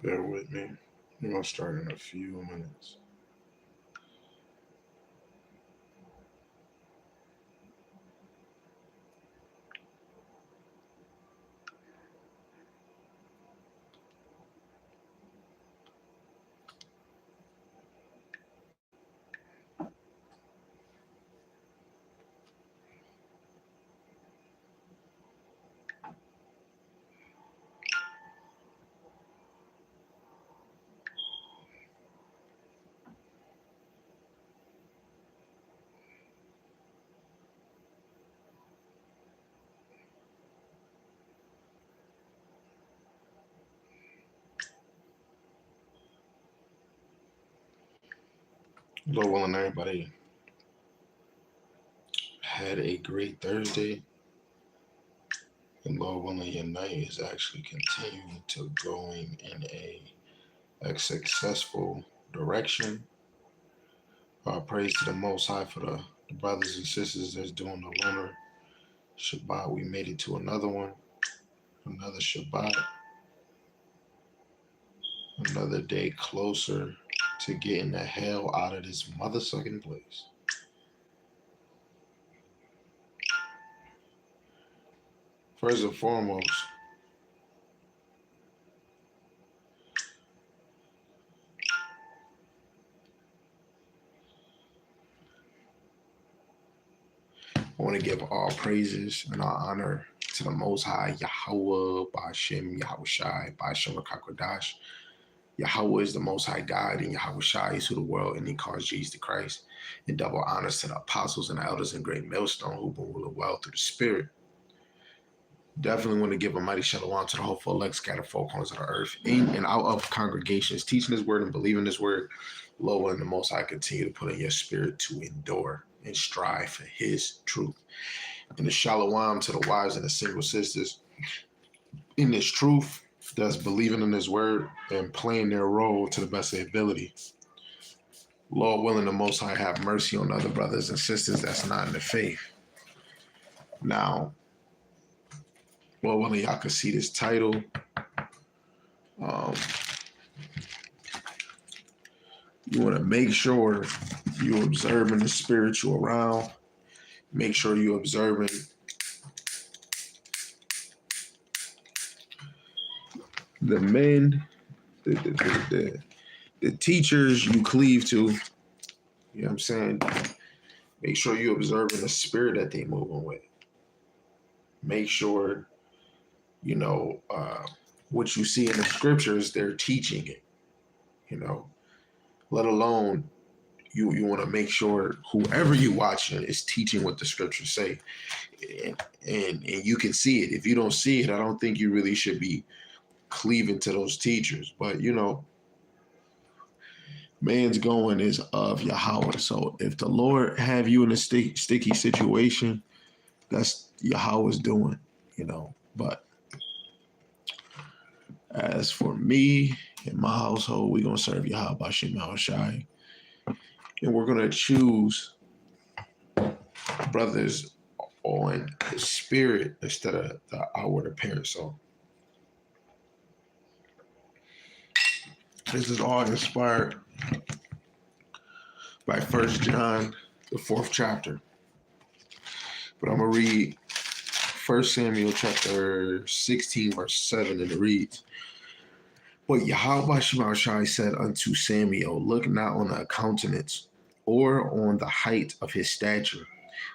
Bear with me. We're gonna start in a few minutes. Lord willing, everybody had a great Thursday, and Lord willing, your night is actually continuing to going in a successful direction. Praise to the Most High for the brothers and sisters that's doing the lunar Shabbat. We made it to another one, another Shabbat, another day closer to getting the hell out of this mother sucking place. First and foremost, I want to give all praises and all honor to the Most High, Yahweh, Ba'ashem, Yahushai, Ba'ashem Rakakwadash. Yahweh is the Most High God, and Yahushai is who the world, and he calls Jesus the Christ. And double honors to the apostles and the elders in great millstone who've been ruling well through the Spirit. Definitely want to give a mighty shalom to the hopeful elect scattered four corners of the earth, in and out of congregations, teaching his word and believing his word. Lord, and the Most High continue to put in your spirit to endure and strive for his truth. And the shalom to the wives and the single sisters in this truth that's believing in his word and playing their role to the best of their ability. Lord willing, the Most High have mercy on other brothers and sisters that's not in the faith. Now, Lord willing, y'all can see this title. You want to make sure you're observing the spiritual realm. Make sure you're observing the men, the teachers you cleave to. You know what I'm saying? Make sure you're observing the spirit that they're moving with. Make sure, what you see in the scriptures, they're teaching it, let alone you want to make sure whoever you're watching is teaching what the scriptures say. And you can see it. If you don't see it, I don't think you really should be cleaving to those teachers. But, man's going is of Yahweh. So if the Lord have you in a sticky situation, that's Yahweh's doing, But as for me and my household, we're going to serve Yahweh Bashim Yahushai. And we're going to choose brothers on the spirit instead of the outward appearance. So this is all inspired by 1 John, the 4th chapter. But I'm going to read 1 Samuel chapter 16, verse 7, and it reads, "But Yahweh Shai said unto Samuel, Look not on the countenance or on the height of his stature,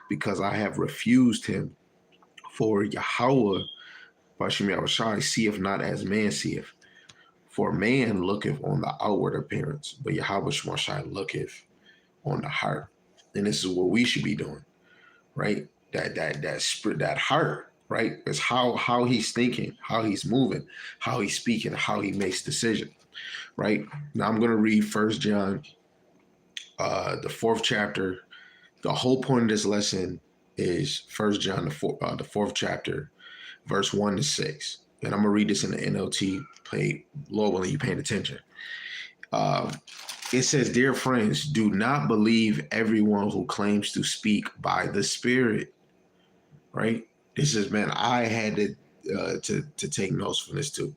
because I have refused him. For Yahweh Shai seeth not as man seeth. For man looketh on the outward appearance, but Yahweh Shai looketh on the heart." And this is what we should be doing, right? That spirit, that heart, right? It's how he's thinking, how he's moving, how he's speaking, how he makes decisions, right? Now I'm going to read 1 John, the 4th chapter. The whole point of this lesson is 1 John, the 4th chapter, verse 1 to 6. And I'm going to read this in the NLT. Lord willing, you paying attention. It says, "Dear friends, do not believe everyone who claims to speak by the Spirit." Right? This is, man, I had to take notes from this too.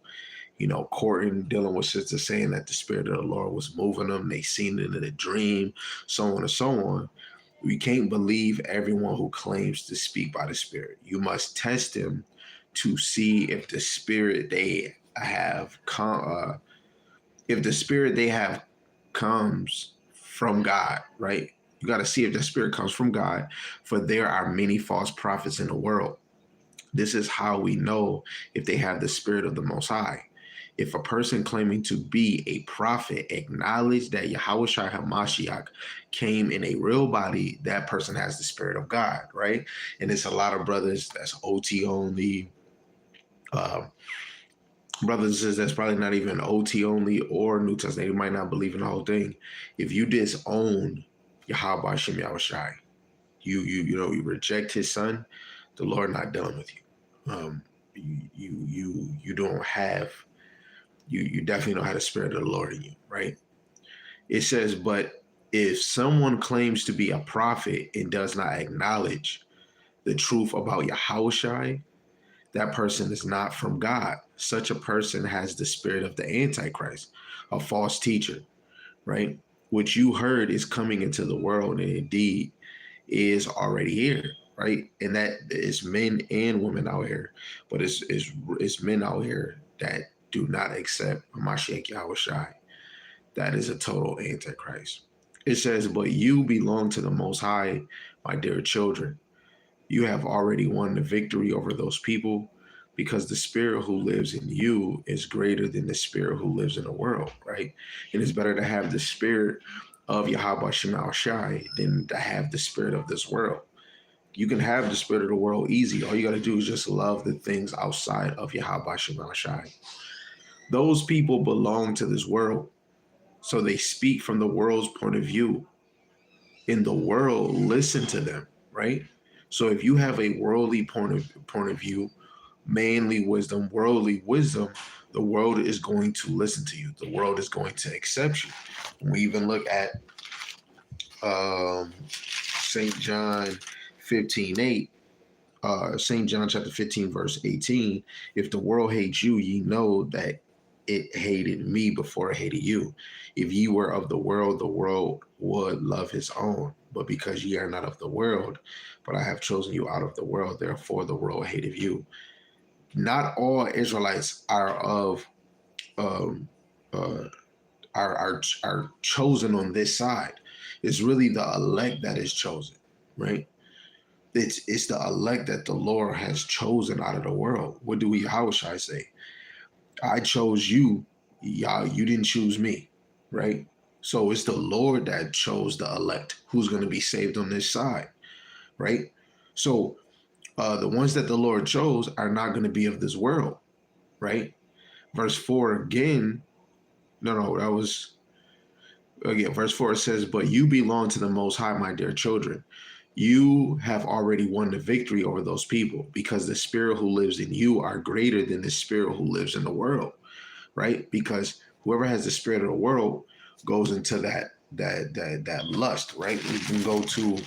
courting, dealing with sisters saying that the Spirit of the Lord was moving them. They seen it in a dream, so on and so on. We can't believe everyone who claims to speak by the Spirit. You must test them to see if the Spirit they have if the Spirit they have comes from God, right? You got to see if the Spirit comes from God, for there are many false prophets in the world. This is how we know if they have the Spirit of the Most High. If a person claiming to be a prophet acknowledge that Yahushua HaMashiach came in a real body, that person has the Spirit of God, right? And it's a lot of brothers that's OT only, brothers and sisters that's probably not even OT only or New Testament. They might not believe in the whole thing. If you disown Yahweh Shem Yahushai, you reject his son, the Lord not dealing with you. You don't have you definitely don't have the Spirit of the Lord in you, right? It says, but if someone claims to be a prophet and does not acknowledge the truth about Yahushai, that person is not from God. Such a person has the spirit of the Antichrist, a false teacher, right? What you heard is coming into the world, and indeed is already here, right? And that is men and women out here, but it's men out here that do not accept Mashiach Yahushai. That is a total Antichrist. It says, but you belong to the Most High, my dear children. You have already won the victory over those people because the Spirit who lives in you is greater than the Spirit who lives in the world, right? And it's better to have the Spirit of Yahweh Shemal Shai than to have the spirit of this world. You can have the spirit of the world easy. All you got to do is just love the things outside of Yahweh Shemal Shai. Those people belong to this world, so they speak from the world's point of view. In the world, listen to them, right? So if you have a worldly point of view, manly wisdom, worldly wisdom, the world is going to listen to you. The world is going to accept you. We even look at St. John 15:8, St. John chapter 15, verse 18. If the world hates you, ye know that it hated me before it hated you. If ye were of the world would love his own. But because ye are not of the world, but I have chosen you out of the world, therefore the world hated you. Not all Israelites are of are chosen on this side. It's really the elect that is chosen, right? It's the elect that the Lord has chosen out of the world. What do we? How should I say? I chose you, y'all. You didn't choose me, right? So it's the Lord that chose the elect who's going to be saved on this side, right? So the ones that the Lord chose are not going to be of this world, right? Verse 4 again. No, that was again. Verse 4 says, "But you belong to the Most High, my dear children. You have already won the victory over those people because the spirit who lives in you are greater than the spirit who lives in the world, right? Because whoever has the spirit of the world goes into that lust, right? We can go to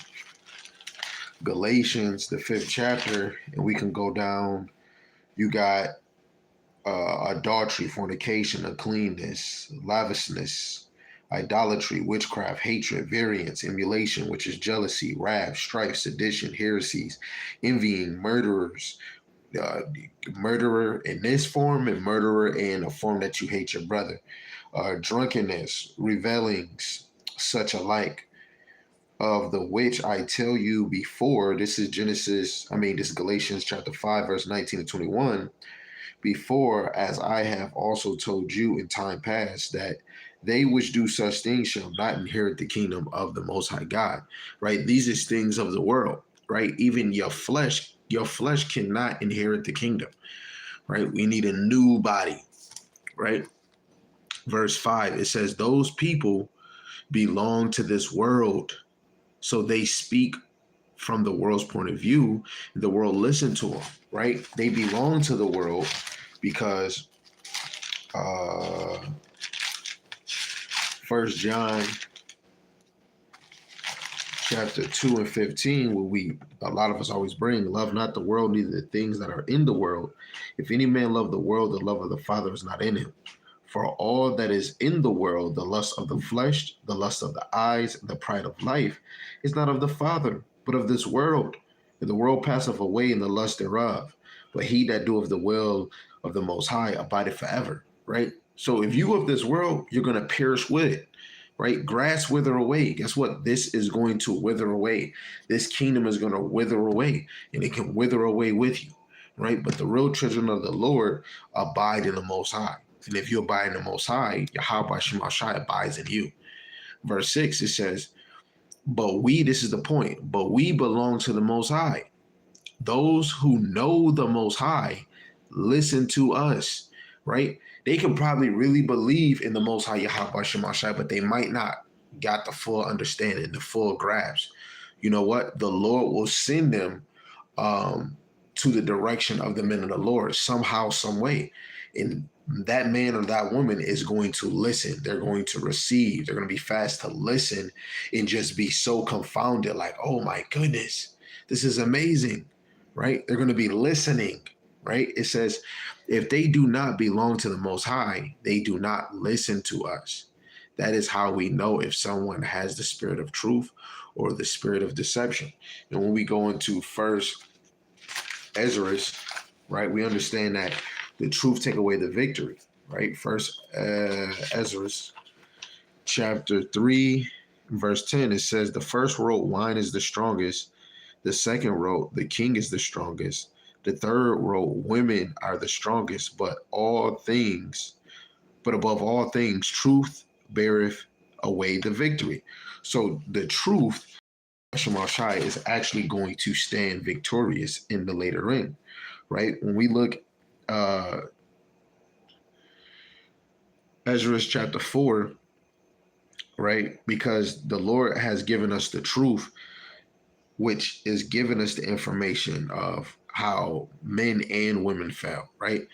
Galatians, the 5th chapter, and we can go down. You got adultery, fornication, uncleanness, lavishness, idolatry, witchcraft, hatred, variance, emulation, which is jealousy, wrath, strife, sedition, heresies, envying, murderers, murderer in this form and murderer in a form that you hate your brother, drunkenness, revelings, such alike, of the which I tell you before. This is Galatians chapter 5, verse 19 to 21. Before, as I have also told you in time past, that they which do such things shall not inherit the kingdom of the Most High God, right? These is things of the world, right? Even your flesh cannot inherit the kingdom, right? We need a new body, right? Verse 5, it says, those people belong to this world, so they speak from the world's point of view. The world listen to them, right? They belong to the world because 1 John chapter 2 and 15, where a lot of us always bring, love not the world, neither the things that are in the world. If any man love the world, the love of the Father is not in him. For all that is in the world, the lust of the flesh, the lust of the eyes, and the pride of life, is not of the Father, but of this world. And the world passeth away, and the lust thereof. But he that doeth the will of the Most High abideth forever. Right? So if you of this world, you're going to perish with it. Right? Grass wither away. Guess what? This is going to wither away. This kingdom is going to wither away, and it can wither away with you. Right? But the real children of the Lord abide in the Most High. And if you abide in the Most High, Yahweh Shemashai abides in you. Verse 6, it says, but we, this is the point, but we belong to the Most High. Those who know the Most High listen to us, right? They can probably really believe in the Most High Yahweh Shemashai, but they might not got the full understanding, the full grasp. You know what? The Lord will send them to the direction of the men of the Lord somehow, some way. And that man or that woman is going to listen. They're going to receive. They're going to be fast to listen and just be so confounded, like, oh my goodness, this is amazing, right? They're going to be listening, right? It says, if they do not belong to the Most High, they do not listen to us. That is how we know if someone has the spirit of truth or the spirit of deception. And when we go into First Ezra, right, we understand that the truth take away the victory, right? First Ezra chapter 3, verse 10, it says, the first wrote, wine is the strongest. The second wrote, the king is the strongest. The third wrote, women are the strongest, but above all things, truth beareth away the victory. So the truth, Shemashai, is actually going to stand victorious in the later end, right? When we look Ezra chapter 4, right? Because the Lord has given us the truth, which is giving us the information of how men and women fell, right?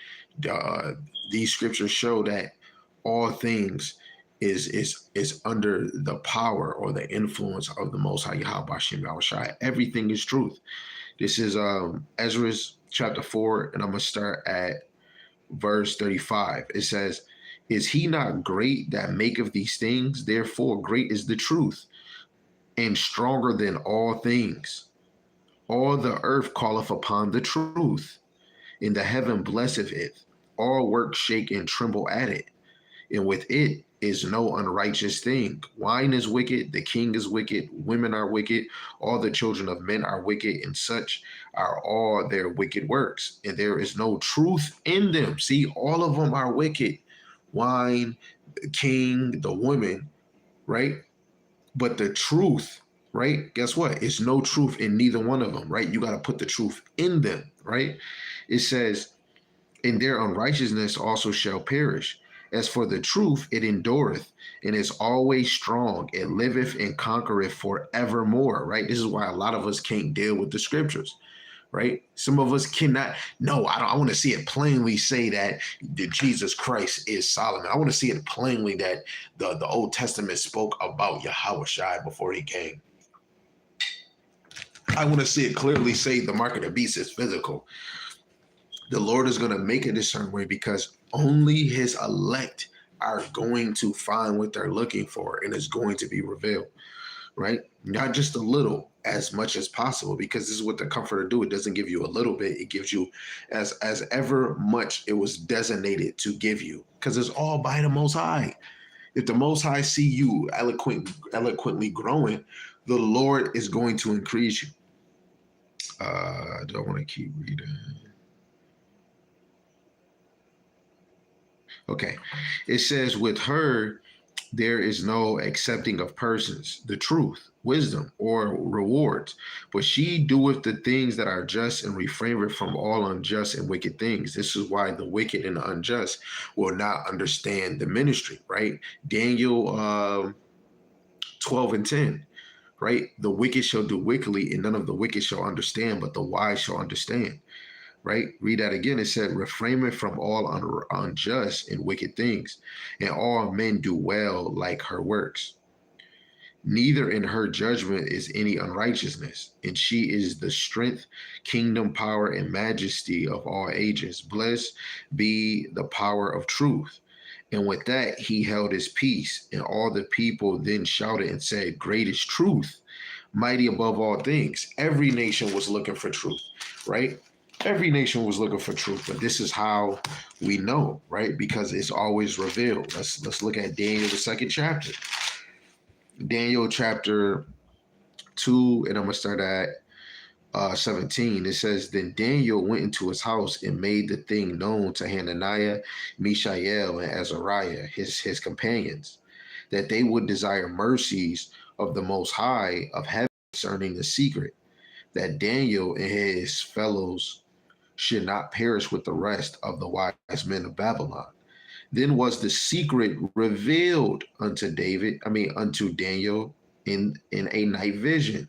These scriptures show that all things is under the power or the influence of the Most High Yahweh Shem Yahushai. Everything is truth. This is Ezra chapter 4, and I'm going to start at verse 35. It says, is he not great that maketh these things? Therefore great is the truth, and stronger than all things. All the earth calleth upon the truth, and the heaven blesseth it. All work shake and tremble at it, and with it is no unrighteous thing. Wine is wicked, the king is wicked, women are wicked, all the children of men are wicked, and such are all their wicked works. And there is no truth in them. See, all of them are wicked. Wine, the king, the women, right? But the truth, right? Guess what? It's no truth in neither one of them, right? You got to put the truth in them, right? It says, and their unrighteousness also shall perish. As for the truth, it endureth and is always strong. It liveth and conquereth forevermore, right? This is why a lot of us can't deal with the scriptures, right? Some of us cannot. No, I want to see it plainly say that Jesus Christ is Solomon. I want to see it plainly that the Old Testament spoke about Yahweh Shai before he came. I want to see it clearly say the mark of the beast is physical. The Lord is going to make it a certain way because only his elect are going to find what they're looking for, and it's going to be revealed, right? Not just a little, as much as possible, because this is what the comforter do. It doesn't give you a little bit. It gives you as ever much it was designated to give you, because it's all by the Most High. If the Most High see you eloquently growing, the Lord is going to increase you. Do I want to keep reading? Okay. It says, with her, there is no accepting of persons, the truth, wisdom, or rewards. But she doeth the things that are just and refraineth from all unjust and wicked things. This is why the wicked and the unjust will not understand the ministry, right? Daniel 12 and 10, right? The wicked shall do wickedly, and none of the wicked shall understand, but the wise shall understand. Right? Read that again. It said, refraineth from all unjust and wicked things, and all men do well like her works. Neither in her judgment is any unrighteousness, and she is the strength, kingdom, power, and majesty of all ages. Blessed be the power of truth. And with that, he held his peace, and all the people then shouted and said, Great is truth, mighty above all things. Every nation was looking for truth, right? Every nation was looking for truth, but this is how we know, right? Because it's always revealed. Let's look at Daniel, the second chapter. Daniel chapter 2, and I'm going to start at 17. It says, Then Daniel went into his house and made the thing known to Hananiah, Mishael, and Azariah, his companions, that they would desire mercies of the Most High of heaven concerning the secret, that Daniel and his fellows should not perish with the rest of the wise men of Babylon. Then was the secret revealed unto unto Daniel in a night vision.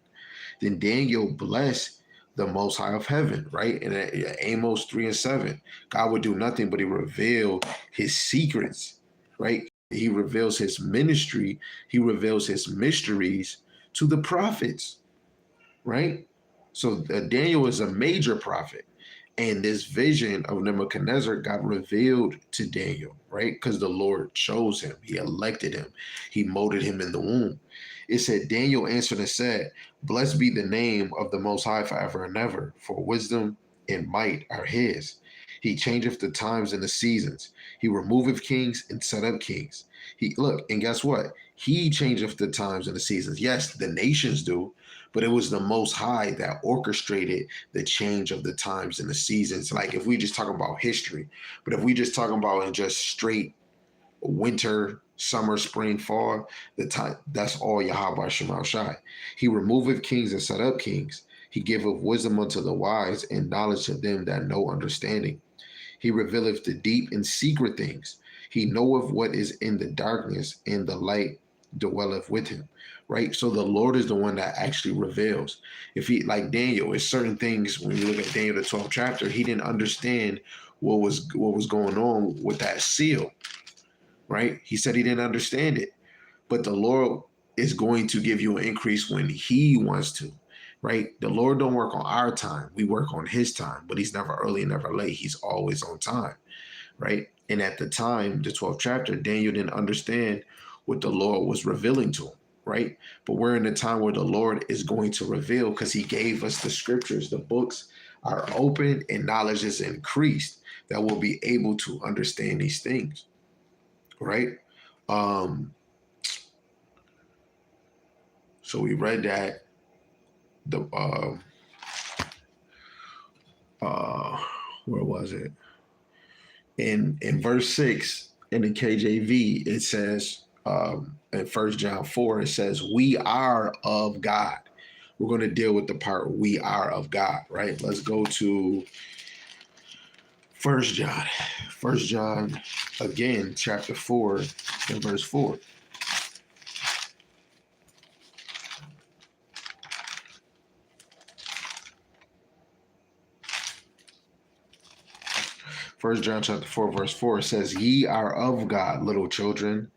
Then Daniel blessed the Most High of heaven, right? In Amos 3 and 7, God would do nothing but he revealed his secrets, right? He reveals his ministry, he reveals his mysteries to the prophets, right? So Daniel is a major prophet. And this vision of Nebuchadnezzar got revealed to Daniel, right? Because the Lord chose him. He elected him. He molded him in the womb. It said, Daniel answered and said, Blessed be the name of the Most High forever and ever, for wisdom and might are his. He changeth the times and the seasons. He removeth kings and set up kings. And guess what? He changeth the times and the seasons. Yes, the nations do, but it was the Most High that orchestrated the change of the times and the seasons. Like if we just talk about history, but if we just talk about in just straight winter, summer, spring, fall, the time, that's all Yahweh Shema Shai. He removeth kings and set up kings. He giveth wisdom unto the wise and knowledge to them that know understanding. He revealeth the deep and secret things. He knoweth what is in the darkness, and the light dwelleth with him. Right? So the Lord is the one that actually reveals. If he, like Daniel, it's certain things when you look at Daniel, the 12th chapter, he didn't understand what was going on with that seal. Right? He said he didn't understand it. But the Lord is going to give you an increase when he wants to. Right? The Lord don't work on our time. We work on his time, but he's never early, never late. He's always on time. Right? And at the time, the 12th chapter, Daniel didn't understand what the Lord was revealing to him. Right? But we're in a time where the Lord is going to reveal because he gave us the scriptures. The books are open and knowledge is increased that we'll be able to understand these things. Right? So we read that where was it? In verse 6 in the KJV, it says, in 1 John 4, it says, we are of God. We're going to deal with the part we are of God, right? Let's go to 1 John. 1 John, again, chapter 4 and verse 4. First John chapter 4, verse 4 says, Ye are of God, little children,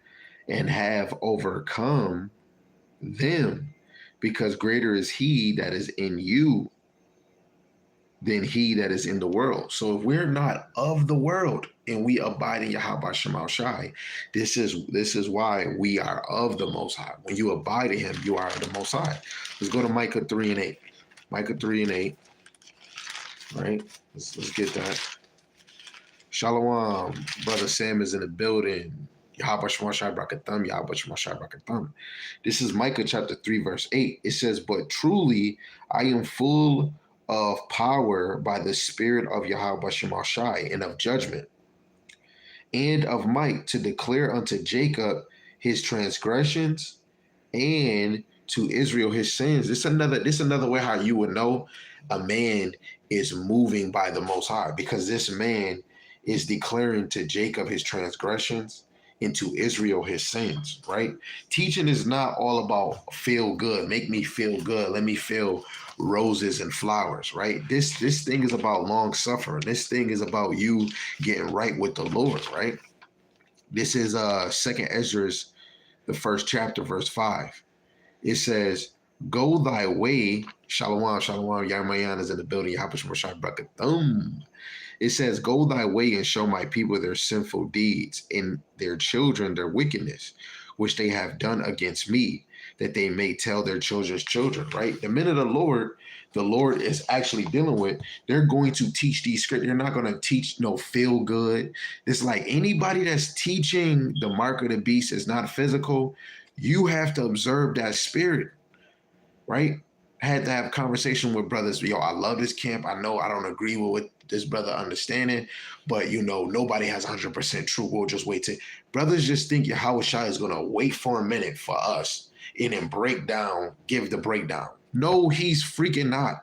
and have overcome them, because greater is he that is in you than he that is in the world. So if we're not of the world and we abide in Yahweh Shema Shai, this is why we are of the Most High. When you abide in him, you are the Most High. Let's go to Micah 3 and 8. Micah 3 and 8. Right? Let's get that. Shalom, brother Sam is in the building. Yahweh Shema Shai Brakatham, Yahweh Shema Shai Brakatham. This is Micah chapter 3, verse 8. It says, But truly I am full of power by the spirit of Yahweh Shema Shai, and of judgment, and of might, to declare unto Jacob his transgressions, and to Israel his sins. This another way how you would know a man is moving by the Most High, because this man is declaring to Jacob his transgressions and to Israel his sins, right? Teaching is not all about feel good, make me feel good, let me feel roses and flowers, right? This thing is about long suffering. This thing is about you getting right with the Lord, right? This is 2nd Ezra, the 1st chapter, verse 5. It says, go thy way. Shalom, shalom. Yarmayan is in the building. Yahabash Mashai Brakathum. It says, go thy way and show my people their sinful deeds and their children their wickedness, which they have done against me, that they may tell their children's children, right? The men of the Lord is actually dealing with, they're going to teach these scriptures. They're not going to teach no feel good. It's like anybody that's teaching the mark of the beast is not physical. You have to observe that spirit, right? I had to have conversation with brothers. Yo, I love this camp. I know I don't agree with what this brother understanding, but nobody has 100% true. We'll just wait till brothers just think Yahweh Shai is gonna wait for a minute for us and then give the breakdown. No, he's freaking not.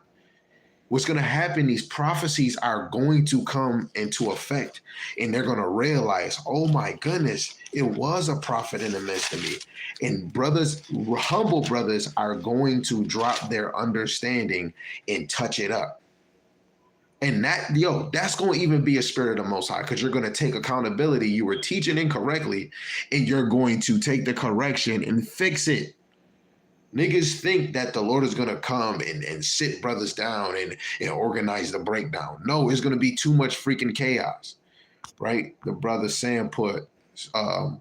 What's going to happen, these prophecies are going to come into effect, and they're going to realize, oh my goodness, it was a prophet in the midst of me. And brothers, humble brothers, are going to drop their understanding and touch it up. And that's going to even be a spirit of the Most High, because you're going to take accountability. You were teaching incorrectly, and you're going to take the correction and fix it. Niggas think that the Lord is going to come and sit brothers down and organize the breakdown. No, it's going to be too much freaking chaos, right? The brother Sam put Psalms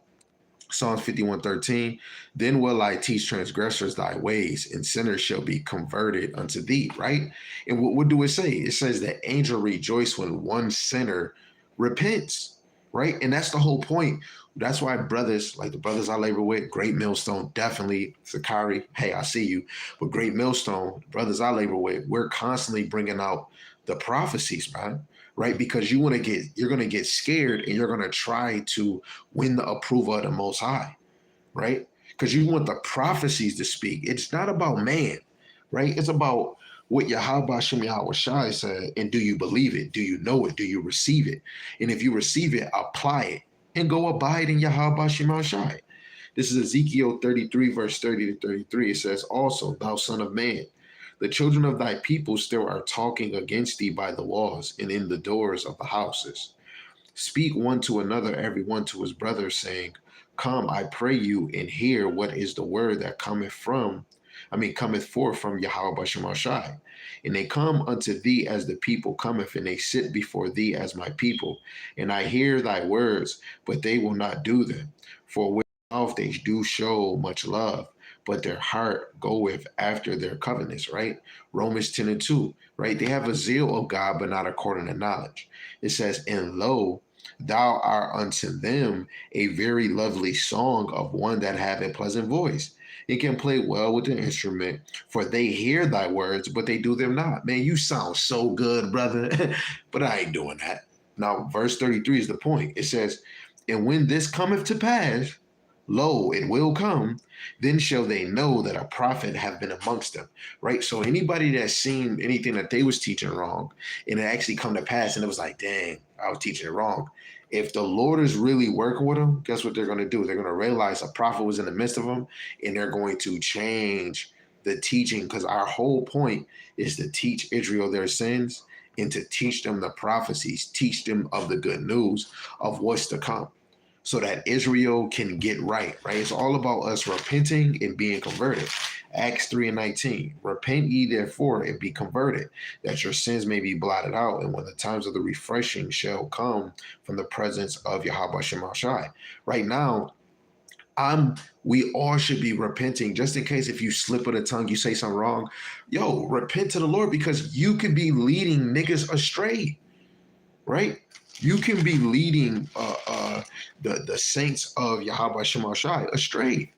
51:13, then will I teach transgressors thy ways, and sinners shall be converted unto thee, right? And what do it say? It says that angel rejoice when one sinner repents, right? And that's the whole point. That's why brothers, like the brothers I labor with, Great Millstone, definitely, Sakari, hey, I see you. But Great Millstone, brothers I labor with, we're constantly bringing out the prophecies, man, right? Because you're going to get scared, and you're going to try to win the approval of the Most High, right? Because you want the prophecies to speak. It's not about man, right? It's about what Yahweh Shem Yahweh Shai said, and do you believe it? Do you know it? Do you receive it? And if you receive it, apply it and go abide in Yahweh Shem Shai. This is Ezekiel 33, verse 30 to 33. It says, also, thou son of man, the children of thy people still are talking against thee by the walls and in the doors of the houses. Speak one to another, every one to his brother, saying, come, I pray you, and hear what is the word that cometh forth from Yahweh Shem Shai. And they come unto thee as the people cometh, and they sit before thee as my people. And I hear thy words, but they will not do them. For with mouth they do show much love, but their heart goeth after their covenants, right? Romans 10:2, right? They have a zeal of God, but not according to knowledge. It says, and lo, thou art unto them a very lovely song of one that have a pleasant voice. It can play well with the instrument, for they hear thy words, but they do them not. Man, you sound so good, brother, but I ain't doing that. Now, verse 33 is the point. It says, and when this cometh to pass, lo, it will come, then shall they know that a prophet have been amongst them, right? So anybody that's seen anything that they was teaching wrong, and it actually come to pass, and it was like, dang, I was teaching it wrong. If the Lord is really working with them, guess what they're going to do? They're going to realize a prophet was in the midst of them, and they're going to change the teaching, because our whole point is to teach Israel their sins and to teach them the prophecies, teach them of the good news of what's to come, so that Israel can get right? It's all about us repenting and being converted. Acts 3:19, repent ye therefore and be converted, that your sins may be blotted out, and when the times of the refreshing shall come from the presence of Yahweh Shem Shai. Right now, we all should be repenting, just in case if you slip of the tongue, you say something wrong. Yo, repent to the Lord, because you could be leading niggas astray, right? You can be leading the saints of Yahweh Shem Shai astray.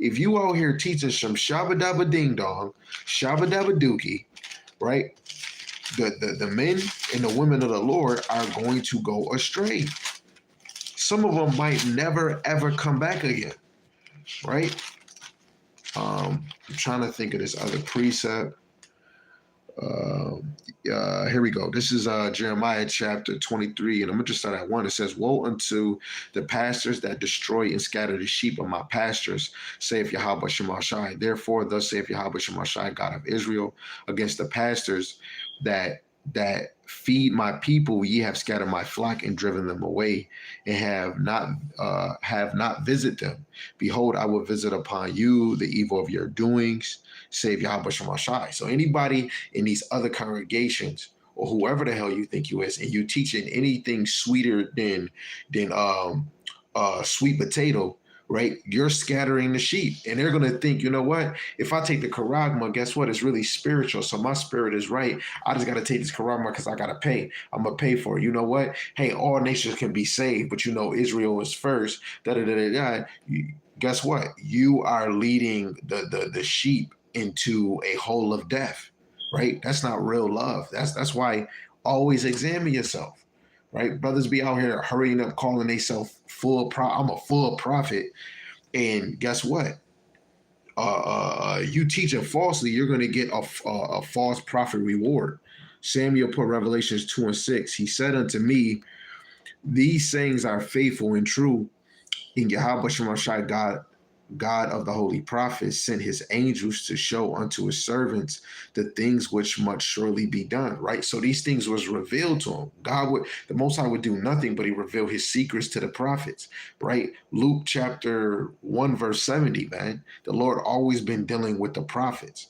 If you out here teaching some shabba dabba ding dong, shabba dabba dookie, right? The men and the women of the Lord are going to go astray. Some of them might never ever come back again, right? I'm trying to think of this other precept. Here we go. This is Jeremiah chapter 23, and I'm going to just start at 1. It says, woe unto the pastors that destroy and scatter the sheep of my pastures, saith Yahweh Shem Shai. Therefore, thus saith Yahweh Shem Shai, God of Israel, against the pastors that that feed my people, ye have scattered my flock and driven them away, and have not visited them. Behold, I will visit upon you the evil of your doings, save Yahweh Shemashai. So anybody in these other congregations, or whoever the hell you think you is, and you teaching anything sweeter than sweet potato, right? You're scattering the sheep, and they're gonna think, you know what? If I take the charagma, guess what? It's really spiritual, so my spirit is right. I just gotta take this charagma because I gotta pay. I'm gonna pay for it. You know what? Hey, all nations can be saved, but you know Israel is first. Da da da da da. Guess what? You are leading the sheep into a hole of death, right? That's not real love. That's why always examine yourself, right? Brothers be out here hurrying up, calling themselves I'm a full prophet, and guess what? You teach it falsely, you're going to get a false prophet reward. Samuel put Revelations 2:6. He said unto me, these sayings are faithful and true. In Yahweh Shemashai, God of the holy prophets, sent his angels to show unto his servants the things which must surely be done, right? So these things was revealed to him. The Most High would do nothing but he revealed his secrets to the prophets, right? Luke chapter 1, verse 70, man. The Lord always been dealing with the prophets.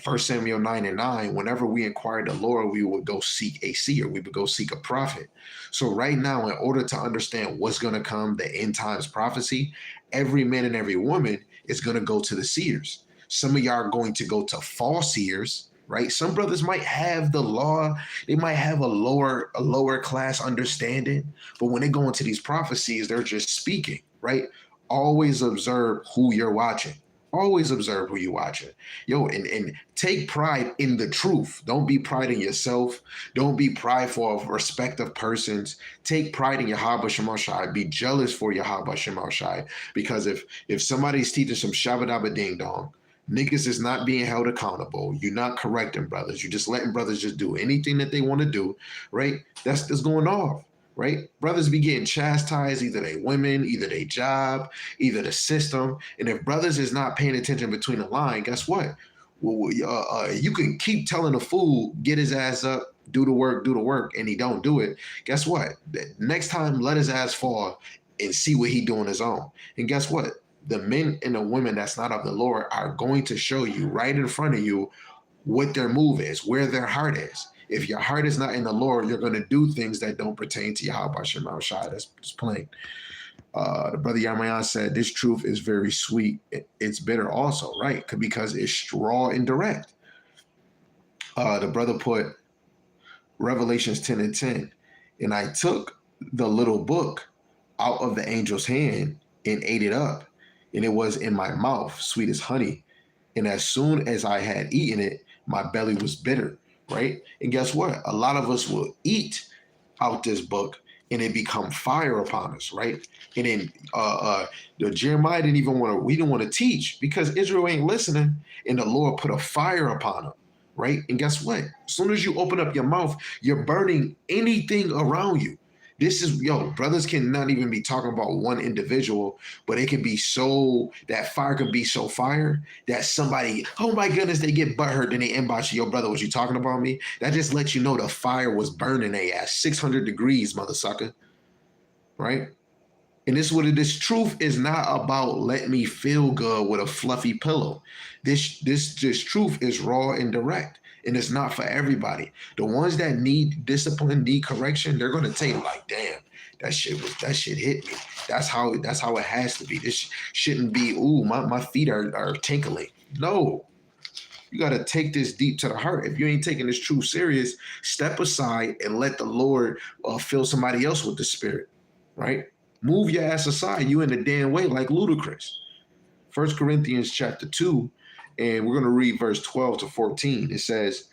1 Samuel 9:9, whenever we inquire the Lord, we would go seek a seer. We would go seek a prophet. So right now, in order to understand what's going to come, the end times prophecy, every man and every woman is going to go to the seers. Some of y'all are going to go to false seers, right? Some brothers might have the law, they might have a lower class understanding, but when they go into these prophecies, they're just speaking, right? Always observe who you're watching. Always observe who you're watching. Yo, and take pride in the truth. Don't be pride in yourself. Don't be prideful of respect of persons. Take pride in Yahweh Shemashai. Be jealous for Yahweh Shemashai. Because if somebody's teaching some shabba ding dong, niggas is not being held accountable. You're not correcting brothers. You're just letting brothers just do anything that they want to do, right? That's going off. Right? Brothers be getting chastised, either they women, either they job, either the system. And if brothers is not paying attention between the line, guess what? Well, you can keep telling a fool, get his ass up, do the work, and he don't do it. Guess what? Next time, let his ass fall and see what he do on his own. And guess what? The men and the women that's not of the Lord are going to show you right in front of you what their move is, where their heart is. If your heart is not in the Lord, you're going to do things that don't pertain to Yahweh Shema Shai. That's just plain. The brother Yamayan said, this truth is very sweet. It's bitter also, right? Because it's raw and direct. The brother put Revelations 10:10. And I took the little book out of the angel's hand and ate it up. And it was in my mouth, sweet as honey. And as soon as I had eaten it, my belly was bitter. Right? And guess what? A lot of us will eat out this book and it become fire upon us, right? And then the Jeremiah didn't want to teach because Israel ain't listening, and the Lord put a fire upon them, right? And guess what? As soon as you open up your mouth, you're burning anything around you. This is, brothers can not even be talking about one individual, but it can be that fire can be so fire that somebody, oh my goodness, they get butthurt and they inbox you, yo, brother, was you talking about me? That just lets you know the fire was burning they ass, 600 degrees, mother sucker, right? And this truth is not about let me feel good with a fluffy pillow. This truth is raw and direct. And it's not for everybody. The ones that need discipline, need correction, they're gonna take like, damn, that shit hit me. That's how it has to be. This shouldn't be, ooh, my feet are tinkling. No. You gotta take this deep to the heart. If you ain't taking this truth serious, step aside and let the Lord fill somebody else with the spirit, right? Move your ass aside. You in the damn way like Ludacris. 1 Corinthians chapter 2, and we're going to read verse 12 to 14. It says,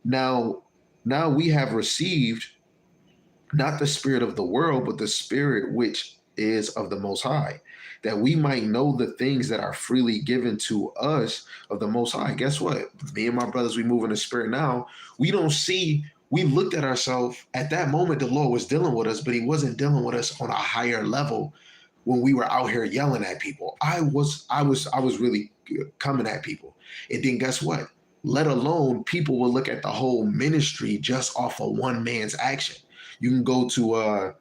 now we have received not the spirit of the world, but the spirit which is of the Most High, that we might know the things that are freely given to us of the Most High. Guess what? Me and my brothers, we move in the spirit now. We looked at ourselves at that moment. The Lord was dealing with us, but he wasn't dealing with us on a higher level when we were out here yelling at people. I was really coming at people. And then guess what? let alone people will look at the whole ministry just off of one man's action. You can go to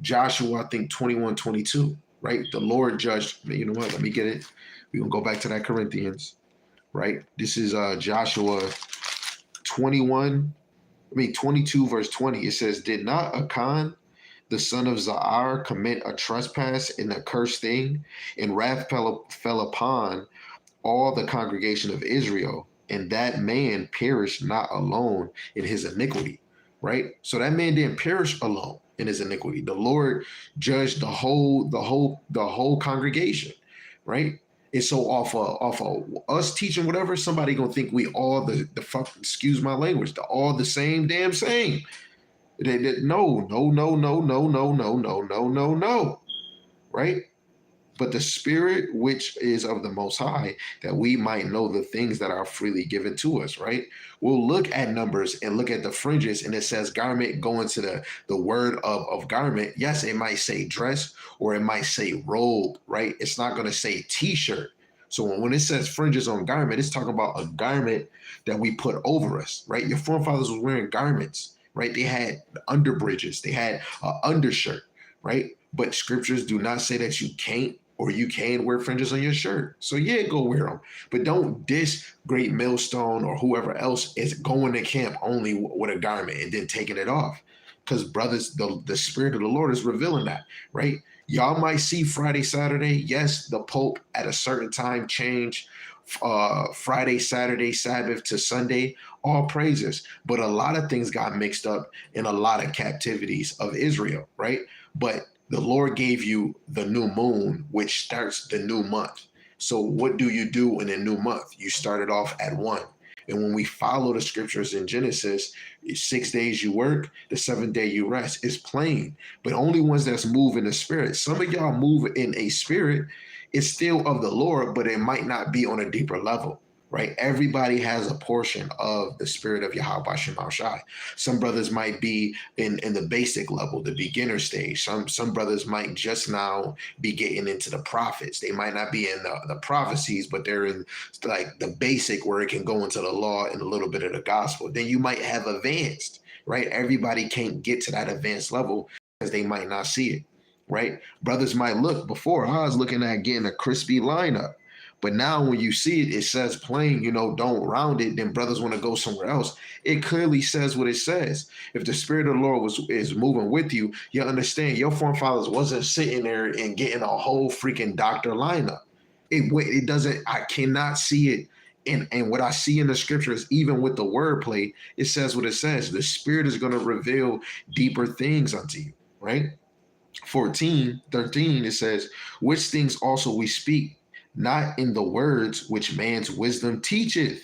Joshua, I think 21:22, right? The Lord judged, you know what? Let me get it. We're going to go back to that Corinthians, right? This is Joshua 22, verse 20. It says, did not Achan, the son of Zaar, commit a trespass in a cursed thing? And wrath fell upon all the congregation of Israel, and that man perished not alone in his iniquity, right? So that man didn't perish alone in his iniquity. The Lord judged the whole congregation, right? And so off of us teaching whatever, somebody gonna think we all the fuck, excuse my language, all the same damn same. No, no, no, no, no, no, no, no, no, no, no, right? But the Spirit which is of the Most High, that we might know the things that are freely given to us, right? We'll look at Numbers and look at the fringes, and it says garment, go into the word of garment. Yes, it might say dress or it might say robe, right? It's not going to say t-shirt. So when it says fringes on garment, it's talking about a garment that we put over us, right? Your forefathers was wearing garments, right? They had underbridges, they had an undershirt, right? But scriptures do not say that you can't or you can wear fringes on your shirt. So yeah, go wear them. But don't diss Great Millstone or whoever else is going to camp only with a garment and then taking it off. Because brothers, the Spirit of the Lord is revealing that, right? Y'all might see Friday, Saturday. Yes, the Pope at a certain time changed Friday, Saturday, Sabbath to Sunday, all praises. But a lot of things got mixed up in a lot of captivities of Israel, right? But the Lord gave you the new moon, which starts the new month. So what do you do in a new month? You start it off at 1. And when we follow the scriptures in Genesis, 6 days you work, the 7th day you rest. It's plain, but only ones that's move in the spirit. Some of y'all move in a spirit. It's still of the Lord, but it might not be on a deeper level, right? Everybody has a portion of the spirit of Yahweh Shema Shai. Some brothers might be in the basic level, the beginner stage. Some brothers might just now be getting into the prophets. They might not be in the prophecies, but they're in like the basic where it can go into the law and a little bit of the gospel. Then you might have advanced, right? Everybody can't get to that advanced level because they might not see it, right? Brothers might look, before I was looking at getting a crispy lineup. But now when you see it, it says plain, don't round it, then brothers want to go somewhere else. It clearly says what it says. If the Spirit of the Lord is moving with you, you understand your forefathers wasn't sitting there and getting a whole freaking doctor lineup. It doesn't, I cannot see it. And what I see in the scriptures, even with the wordplay, it says what it says. The Spirit is going to reveal deeper things unto you, right? 14:13, it says, which things also we speak, not in the words which man's wisdom teacheth,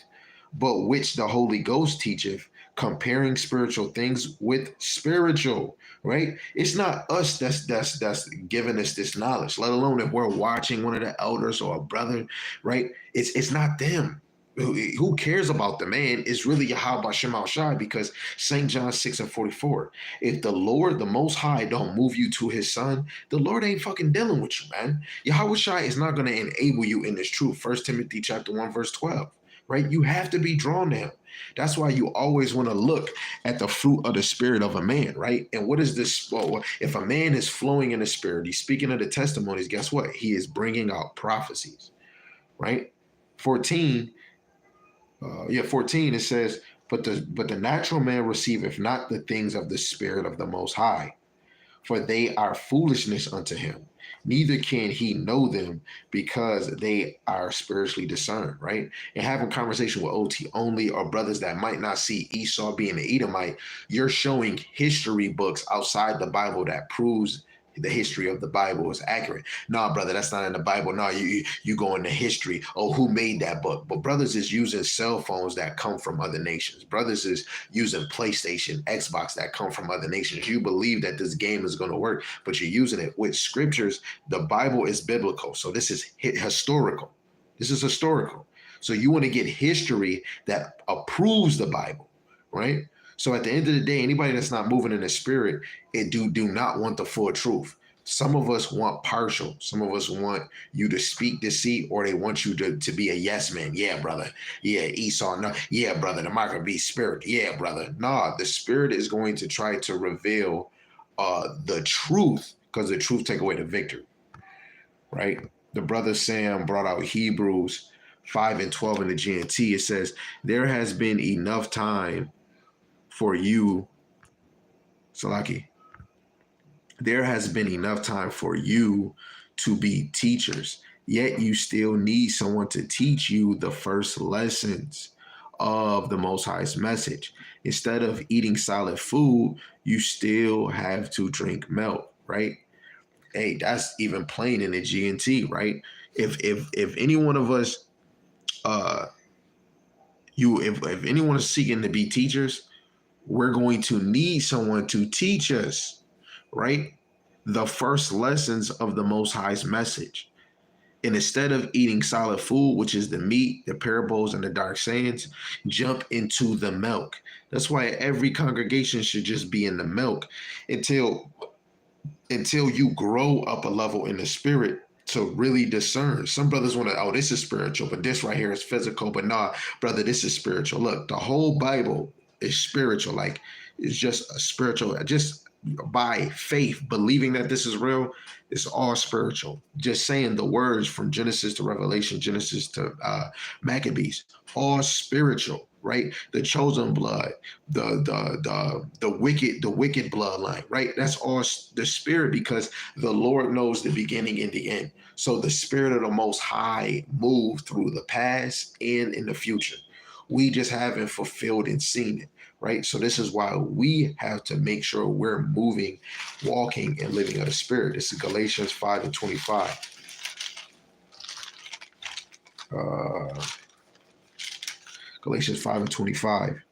but which the Holy Ghost teacheth, comparing spiritual things with spiritual, right? It's not us that's giving us this knowledge, let alone if we're watching one of the elders or a brother, right? It's not them. Who cares about the man? It's really Yahweh Shema Shai, because St. John 6:44. If the Lord, the Most High, don't move you to his son, the Lord ain't fucking dealing with you, man. Yahweh Shai is not going to enable you in this truth. 1 Timothy chapter 1, verse 12, right? You have to be drawn to him. That's why you always want to look at the fruit of the spirit of a man, right? And what is this? Well, if a man is flowing in the spirit, he's speaking of the testimonies, guess what? He is bringing out prophecies, right? 14, 14, it says, but the natural man receiveth not the things of the Spirit of the Most High, for they are foolishness unto him. Neither can he know them, because they are spiritually discerned, right? And having conversation with OT only or brothers that might not see Esau being an Edomite, you're showing history books outside the Bible that proves the history of the Bible is accurate. No, brother, that's not in the Bible. No, you go into history. Oh, who made that book? But brothers is using cell phones that come from other nations. Brothers is using PlayStation, Xbox that come from other nations. You believe that this game is going to work, but you're using it with scriptures. The Bible is biblical. So this is historical. This is historical. So you want to get history that approves the Bible, right? So at the end of the day, anybody that's not moving in the spirit, it do not want the full truth. Some of us want partial. Some of us want you to speak deceit, or they want you to be a yes man. Yeah, brother. Yeah, Esau. No. Yeah, brother. The mark be spirit. Yeah, brother. Nah, the spirit is going to try to reveal the truth, because the truth take away the victory, right? The brother Sam brought out Hebrews 5 and 12 in the GNT. It says, there has been enough time for you, Salaki, there has been enough time for you to be teachers, yet you still need someone to teach you the first lessons of the Most High's message. Instead of eating solid food, you still have to drink milk, right? Hey, that's even plain in the GNT, right? If any one of us, uh, if anyone is seeking to be teachers, we're going to need someone to teach us, right? The first lessons of the Most High's message. And instead of eating solid food, which is the meat, the parables, and the dark sayings, jump into the milk. That's why every congregation should just be in the milk until you grow up a level in the spirit to really discern. Some brothers want to, oh, this is spiritual, but this right here is physical. But nah, brother, this is spiritual. Look, the whole Bible is spiritual. Like, it's just a spiritual, just by faith, believing that this is real, it's all spiritual. Just saying the words from Genesis to Revelation, Genesis to Maccabees, all spiritual, right? The chosen blood, the wicked bloodline, right? That's all the spirit, because the Lord knows the beginning and the end. So the spirit of the Most High moved through the past and in the future. We just haven't fulfilled and seen it, right? So this is why we have to make sure we're moving, walking, and living of the spirit. This is Galatians 5 and 25. Galatians 5 and 25.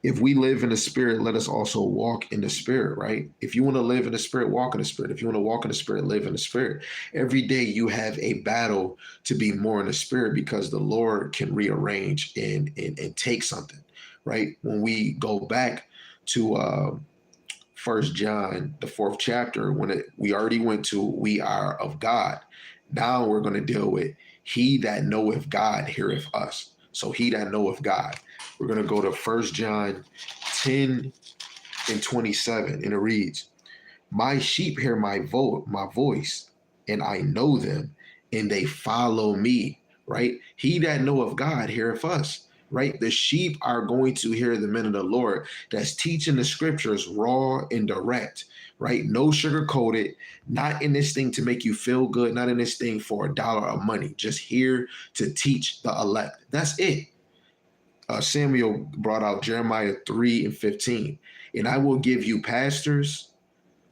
If we live in the spirit, let us also walk in the spirit, right? If you want to live in the spirit, walk in the spirit. If you want to walk in the spirit, live in the spirit. Every day you have a battle to be more in the spirit, because the Lord can rearrange and take something, right? When we go back to First John, the 4th chapter, we already went to, we are of God. Now we're going to deal with, he that knoweth God heareth us. So he that knoweth God. We're going to go to 1 John 10 and 27, and it reads, my sheep hear my voice, and I know them, and they follow me, right? He that knoweth God heareth us, right? The sheep are going to hear the men of the Lord that's teaching the scriptures raw and direct, right? No sugar coated, not in this thing to make you feel good, not in this thing for $1 of money, just here to teach the elect. That's it. Samuel brought out Jeremiah 3 and 15. And I will give you pastors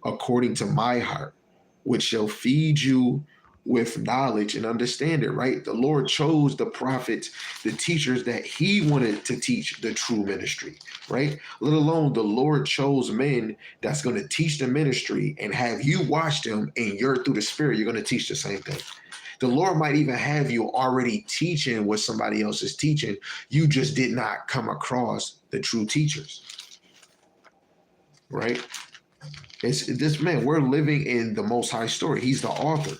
according to my heart, which shall feed you with knowledge and understand it, right? The Lord chose the prophets, the teachers that he wanted to teach the true ministry, right? Let alone the Lord chose men that's going to teach the ministry and have you watch them, and you're through the spirit, you're going to teach the same thing. The Lord might even have you already teaching what somebody else is teaching. You just did not come across the true teachers, right? It's this, man, we're living in the Most High story. He's the author.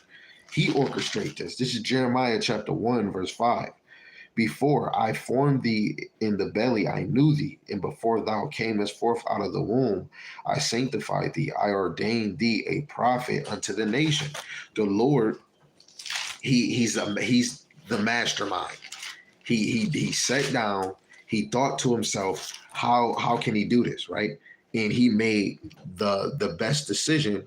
He orchestrates this. This is Jeremiah chapter 1, verse 5. Before I formed thee in the belly, I knew thee. And before thou camest forth out of the womb, I sanctified thee. I ordained thee a prophet unto the nation. The Lord, he's the mastermind. He sat down, he thought to himself, how can he do this, right? And he made the best decision.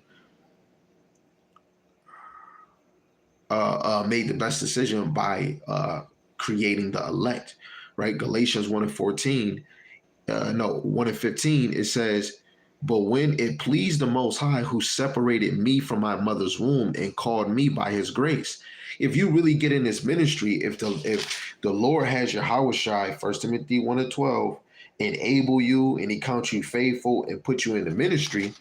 Made the best decision by creating the elect, right? Galatians 1 and 14, 1 and 15, it says, but when it pleased the Most High, who separated me from my mother's womb and called me by his grace. If you really get in this ministry, if the Lord has your Hawashai, 1 Timothy 1 and 12, enable you and he counts you faithful and put you in the ministry,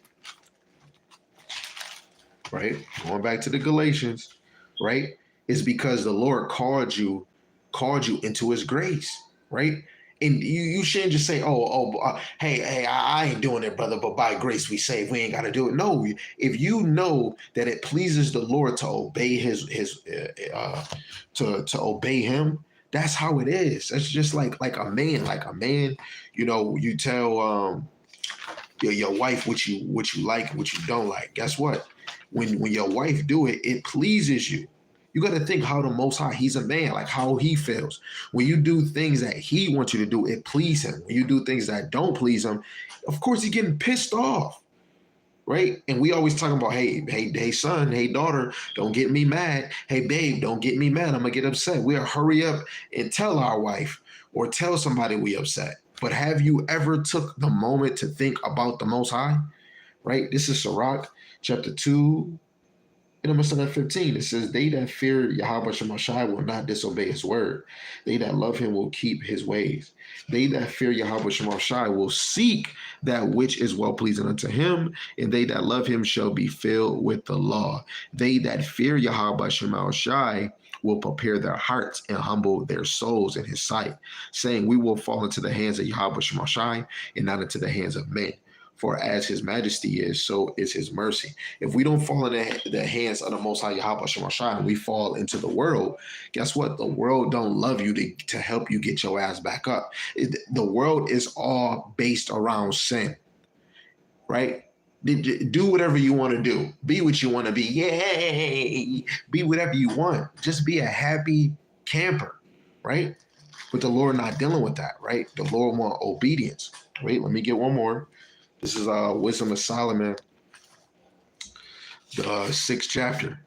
right? Going back to the Galatians, right? It's because the Lord called you into his grace, right? And you shouldn't just say, hey, I ain't doing it, brother, but by grace we save. We ain't got to do it. No, if you know that it pleases the Lord to obey to obey Him, that's how it is. It's just like a man, you tell your wife what you like and what you don't like. Guess what? When your wife do it, it pleases you. You got to think how the Most High, He's a man, like how He feels. When you do things that He wants you to do, it please Him. When you do things that don't please Him, of course He's getting pissed off, right? And we always talking about, hey, son, hey, daughter, don't get me mad. Hey, babe, don't get me mad. I'm gonna get upset. We'll hurry up and tell our wife or tell somebody we upset. But have you ever took the moment to think about the Most High? Right? This is Sirach, chapter 2, and I'm going to 15. It says, they that fear Yahweh Shemashai will not disobey his word. They that love him will keep his ways. They that fear Yahweh Shemashai will seek that which is well pleasing unto him, and they that love him shall be filled with the law. They that fear Yahweh Shemashai will prepare their hearts and humble their souls in his sight, saying, we will fall into the hands of Yahweh Shemashai and not into the hands of men. For as his majesty is, so is his mercy. If we don't fall into the hands of the Most High Yahweh Shemashai and we fall into the world, guess what? The world don't love you to help you get your ass back up. The world is all based around sin, right? Do whatever you want to do. Be what you want to be. Yay! Be whatever you want. Just be a happy camper, right? But the Lord not dealing with that, right? The Lord want obedience. Wait, let me get one more. This is Wisdom of Solomon, the 6th chapter.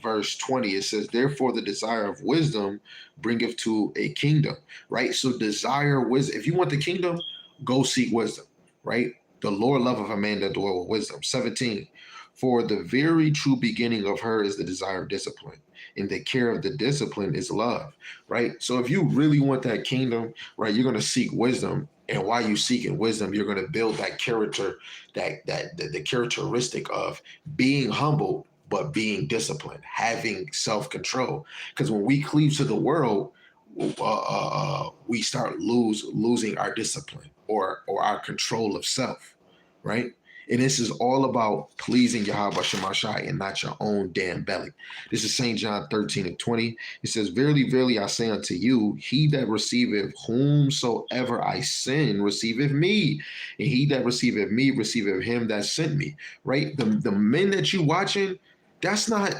Verse 20, it says, therefore the desire of wisdom bringeth to a kingdom, right? So desire wisdom. If you want the kingdom, go seek wisdom, right? The Lord loveth a man that dwell with wisdom. 17, for the very true beginning of her is the desire of discipline, and the care of the discipline is love, right? So if you really want that kingdom, right, you're going to seek wisdom. And while you seeking wisdom, you're going to build that character, the characteristic of being humble, but being disciplined, having self-control. Because when we cleave to the world, we start losing our discipline or our control of self, right? And this is all about pleasing Yahweh Shemashai and not your own damn belly. This is St. John 13:20. It says, verily, verily, I say unto you, he that receiveth whomsoever I send receiveth me. And he that receiveth me receiveth him that sent me. Right? The men that you watching, that's not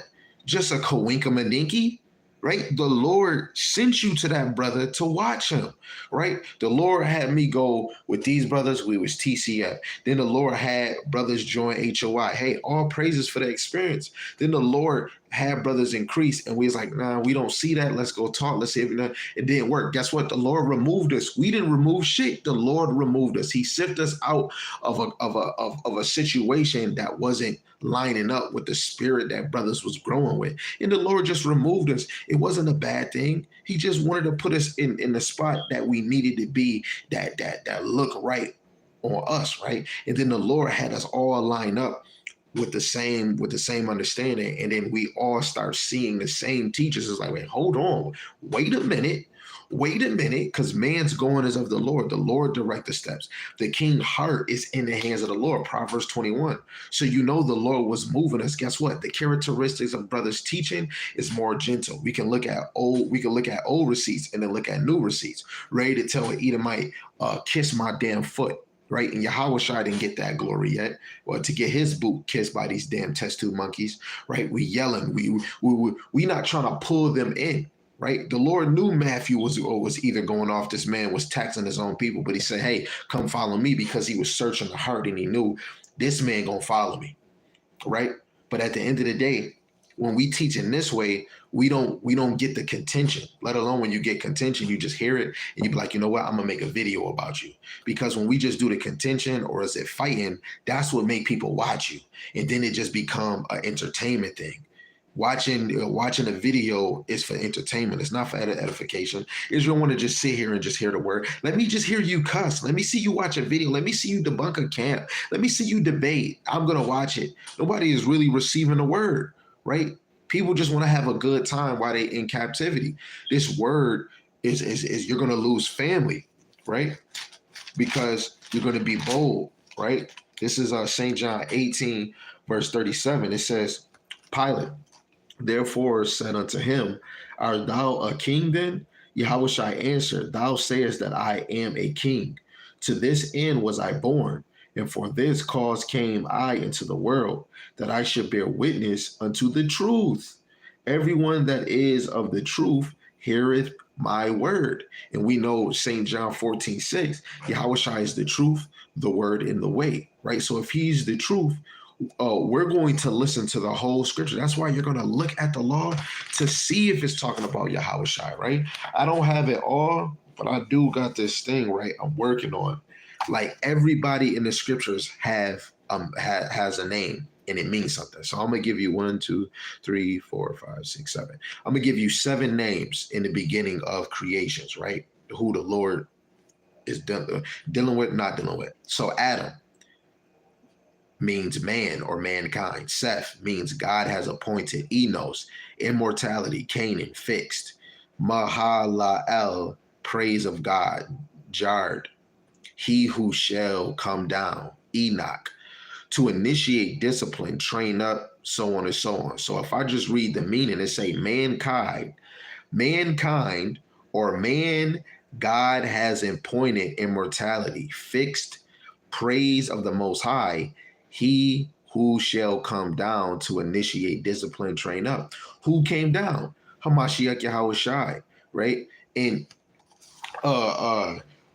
just a coinkamadinky. Right? The Lord sent you to that brother to watch him, right? The Lord had me go with these brothers. We was TCF. Then the Lord had brothers join HOI. Hey, all praises for the experience. Then the Lord had brothers increase, and we was like, nah, we don't see that. Let's go talk. Let's see if it didn't work. Guess what? The Lord removed us. We didn't remove shit. The Lord removed us. He sifted us out of a situation that wasn't lining up with the spirit that brothers was growing with. And the Lord just removed us. It wasn't a bad thing. He just wanted to put us in the spot that we needed to be, that look right on us, right? And then the Lord had us all line up with the same understanding, and then we all start seeing the same teachers. It's like, wait, hold on, wait a minute, because man's going is of the Lord. The Lord direct the steps. The king's heart is in the hands of the Lord. Proverbs 21. So the Lord was moving us. Guess what? The characteristics of brothers' teaching is more gentle. We can look at old receipts and then look at new receipts. Ready to tell an Edomite, kiss my damn foot. Right? And Yahweh Shai didn't get that glory yet. Well, to get his boot kissed by these damn test tube monkeys, right? We yelling. We not trying to pull them in, right? The Lord knew Matthew was either going off. This man was taxing his own people, but he said, hey, come follow me, because he was searching the heart and he knew this man gonna follow me, right? But at the end of the day, when we teach in this way, we don't get the contention, let alone when you get contention, you just hear it and you be like, you know what, I'm gonna make a video about you. Because when we just do the contention, or is it fighting, that's what make people watch you. And then it just become an entertainment thing. Watching a video is for entertainment. It's not for edification. Israel want to just sit here and just hear the word. Let me just hear you cuss. Let me see you watch a video. Let me see you debunk a camp. Let me see you debate. I'm going to watch it. Nobody is really receiving the word, right? People just want to have a good time while they in captivity. This word is you're going to lose family, right? Because you're going to be bold, right? This is St. John 18, verse 37. It says, Pilate therefore said unto him, art thou a king then? Yahushua answered, thou sayest that I am a king. To this end was I born, and for this cause came I into the world, that I should bear witness unto the truth. Everyone that is of the truth heareth my word. And we know St. John 14:6, Yahushua is the truth, the word, and the way, right? So if he's the truth, we're going to listen to the whole scripture. That's why you're going to look at the law to see if it's talking about Yahushua, right? I don't have it all, but I do got this thing, right? I'm working on. Like everybody in the scriptures has a name and it means something. So I'm gonna give you 1, 2, 3, 4, 5, 6, 7. I'm gonna give you 7 names in the beginning of creations, right? Who the Lord is dealing with, not dealing with. So Adam means man or mankind. Seth means God has appointed. Enos, immortality. Canaan, fixed. Mahalael, praise of God. Jard, he who shall come down. Enoch, to initiate discipline, train up, so on and so on. So if I just read the meaning, it say mankind, or man God has appointed immortality, fixed, praise of the Most High, he who shall come down to initiate discipline, train up. Who came down? Hamashiach Yahushai, right? And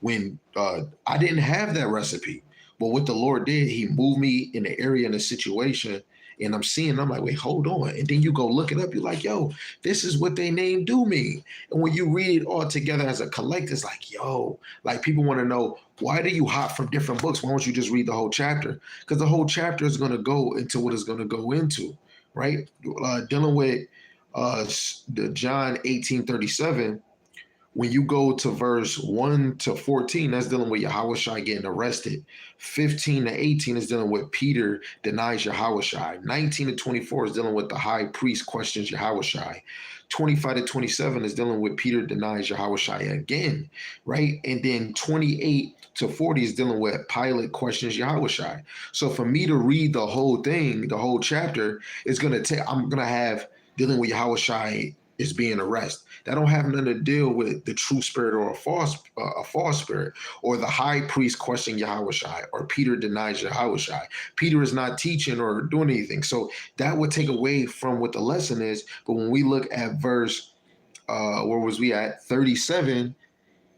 when I didn't have that recipe, but what the Lord did, he moved me in the area, in a situation, and I'm like, wait, hold on. And then you go look it up. You're like, yo, this is what they name do mean. And when you read it all together as a collector, it's like, yo, like people want to know, why do you hop from different books? Why don't you just read the whole chapter? Because the whole chapter is going to go into what it's going to go into, right? Dealing with the John 18:37, when you go to verse 1 to 14, that's dealing with Yahushua getting arrested. 15 to 18 is dealing with Peter denies Yahushua. 19 to 24 is dealing with the high priest questions Yahushua. 25 to 27 is dealing with Peter denies Yahushua again, right? And then 28 to 40 is dealing with Pilate questions Yahushua. So for me to read the whole thing, the whole chapter, is going to take, I'm going to have dealing with Yahushua is being arrested. That don't have nothing to deal with the true spirit or a false spirit, or the high priest questioning Yahushua, or Peter denies Yahushua. Peter is not teaching or doing anything. So that would take away from what the lesson is. But when we look at verse, where was we at? 37,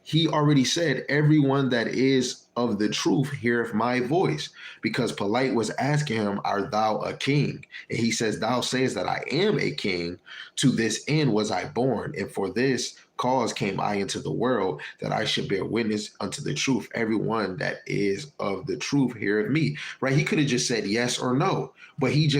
he already said, everyone that is of the truth heareth my voice, because Pilate was asking him, art thou a king? And he says, thou sayest that I am a king. To this end was I born, and for this cause came I into the world, that I should bear witness unto the truth. Everyone that is of the truth heareth me. Right? He could have just said yes or no, but he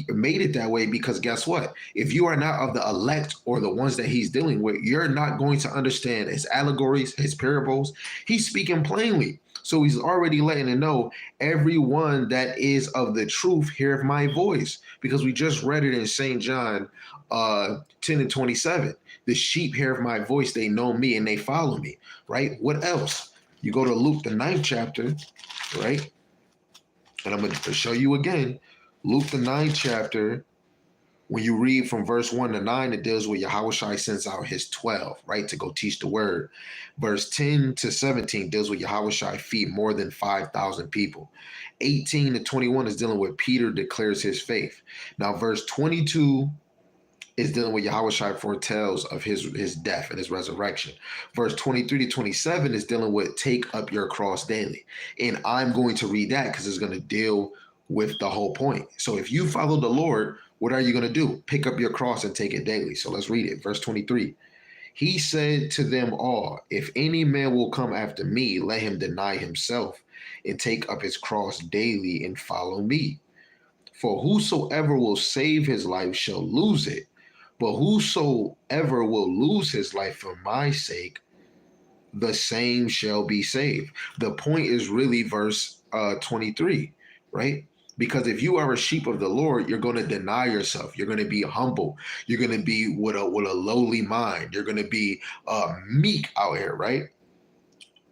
made it that way because guess what? If you are not of the elect or the ones that he's dealing with, you're not going to understand his allegories, his parables. He's speaking plainly. So he's already letting it know, everyone that is of the truth heareth my voice, because we just read it in St. John 10 and 27. The sheep hear my voice, they know me and they follow me, right? What else? You go to Luke, the 9th chapter, right? And I'm going to show you again. Luke, the 9th chapter, when you read from verse 1 to 9, it deals with Yahushua sends out his 12, right, to go teach the word. Verse 10 to 17 deals with Yahushua feed more than 5,000 people. 18 to 21 is dealing with Peter declares his faith. Now, verse 22 is dealing with Yahushua foretells of his death and his resurrection. Verse 23 to 27 is dealing with take up your cross daily. And I'm going to read that because it's going to deal with the whole point. So if you follow the Lord, what are you going to do? Pick up your cross and take it daily. So let's read it. Verse 23. He said to them all, if any man will come after me, let him deny himself and take up his cross daily and follow me. For whosoever will save his life shall lose it. But whosoever will lose his life for my sake, the same shall be saved. The point is really verse 23, right? Because if you are a sheep of the Lord, you're going to deny yourself. You're going to be humble. You're going to be with a lowly mind. You're going to be meek out here, right?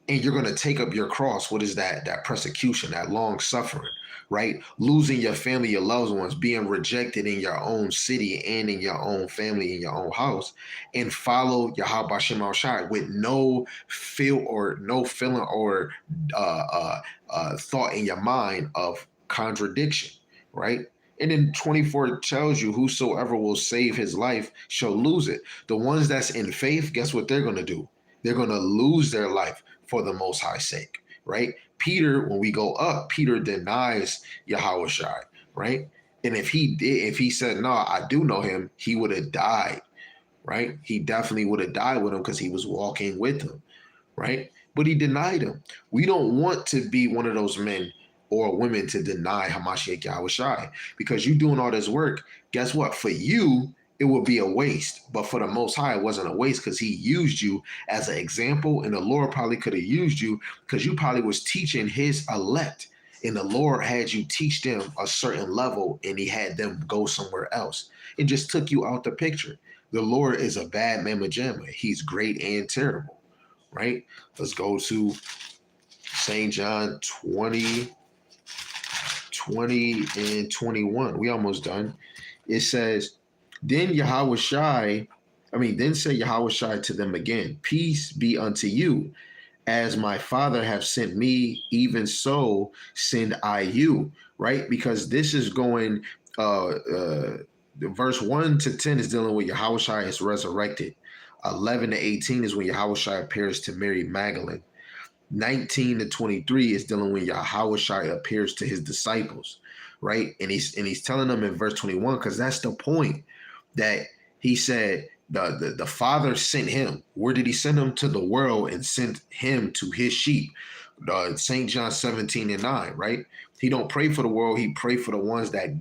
And you're going to take up your cross. What is that? That persecution, that long suffering, right? Losing your family, your loved ones, being rejected in your own city and in your own family, in your own house, and follow Yahweh Shem Shai with no feel or no feeling or thought in your mind of contradiction, right? And then 24 tells you, whosoever will save his life shall lose it. The ones that's in faith, guess what they're going to do? They're going to lose their life for the Most High sake, right? Peter, when we go up, Peter denies Yahweh Shai, right? And if he said, no, I do know him, he would have died, right? He definitely would have died with him because he was walking with him, right? But he denied him. We don't want to be one of those men or women to deny Hamashiach Yahweh Shai, because you doing all this work. Guess what? For you, it would be a waste. But for the Most High, it wasn't a waste because he used you as an example. And the Lord probably could have used you because you probably was teaching his elect. And the Lord had you teach them a certain level and he had them go somewhere else and just took you out the picture. The Lord is a bad mamma jamma. He's great and terrible, right? Let's go to St. John 20 and 21. We almost done. It says, then said Yahweh Shai to them again, peace be unto you. As my Father have sent me, even so send I you, right? Because this is going, verse 1 to 10 is dealing with Yahweh Shai is resurrected. 11 to 18 is when Yahweh Shai appears to Mary Magdalene. 19 to 23 is dealing with Yahweh Shai appears to his disciples, right? And he's telling them in verse 21, because that's the point that he said the Father sent him. Where did he send him? To the world, and sent him to his sheep. St. John 17 and 9, right? He don't pray for the world. He pray for the ones that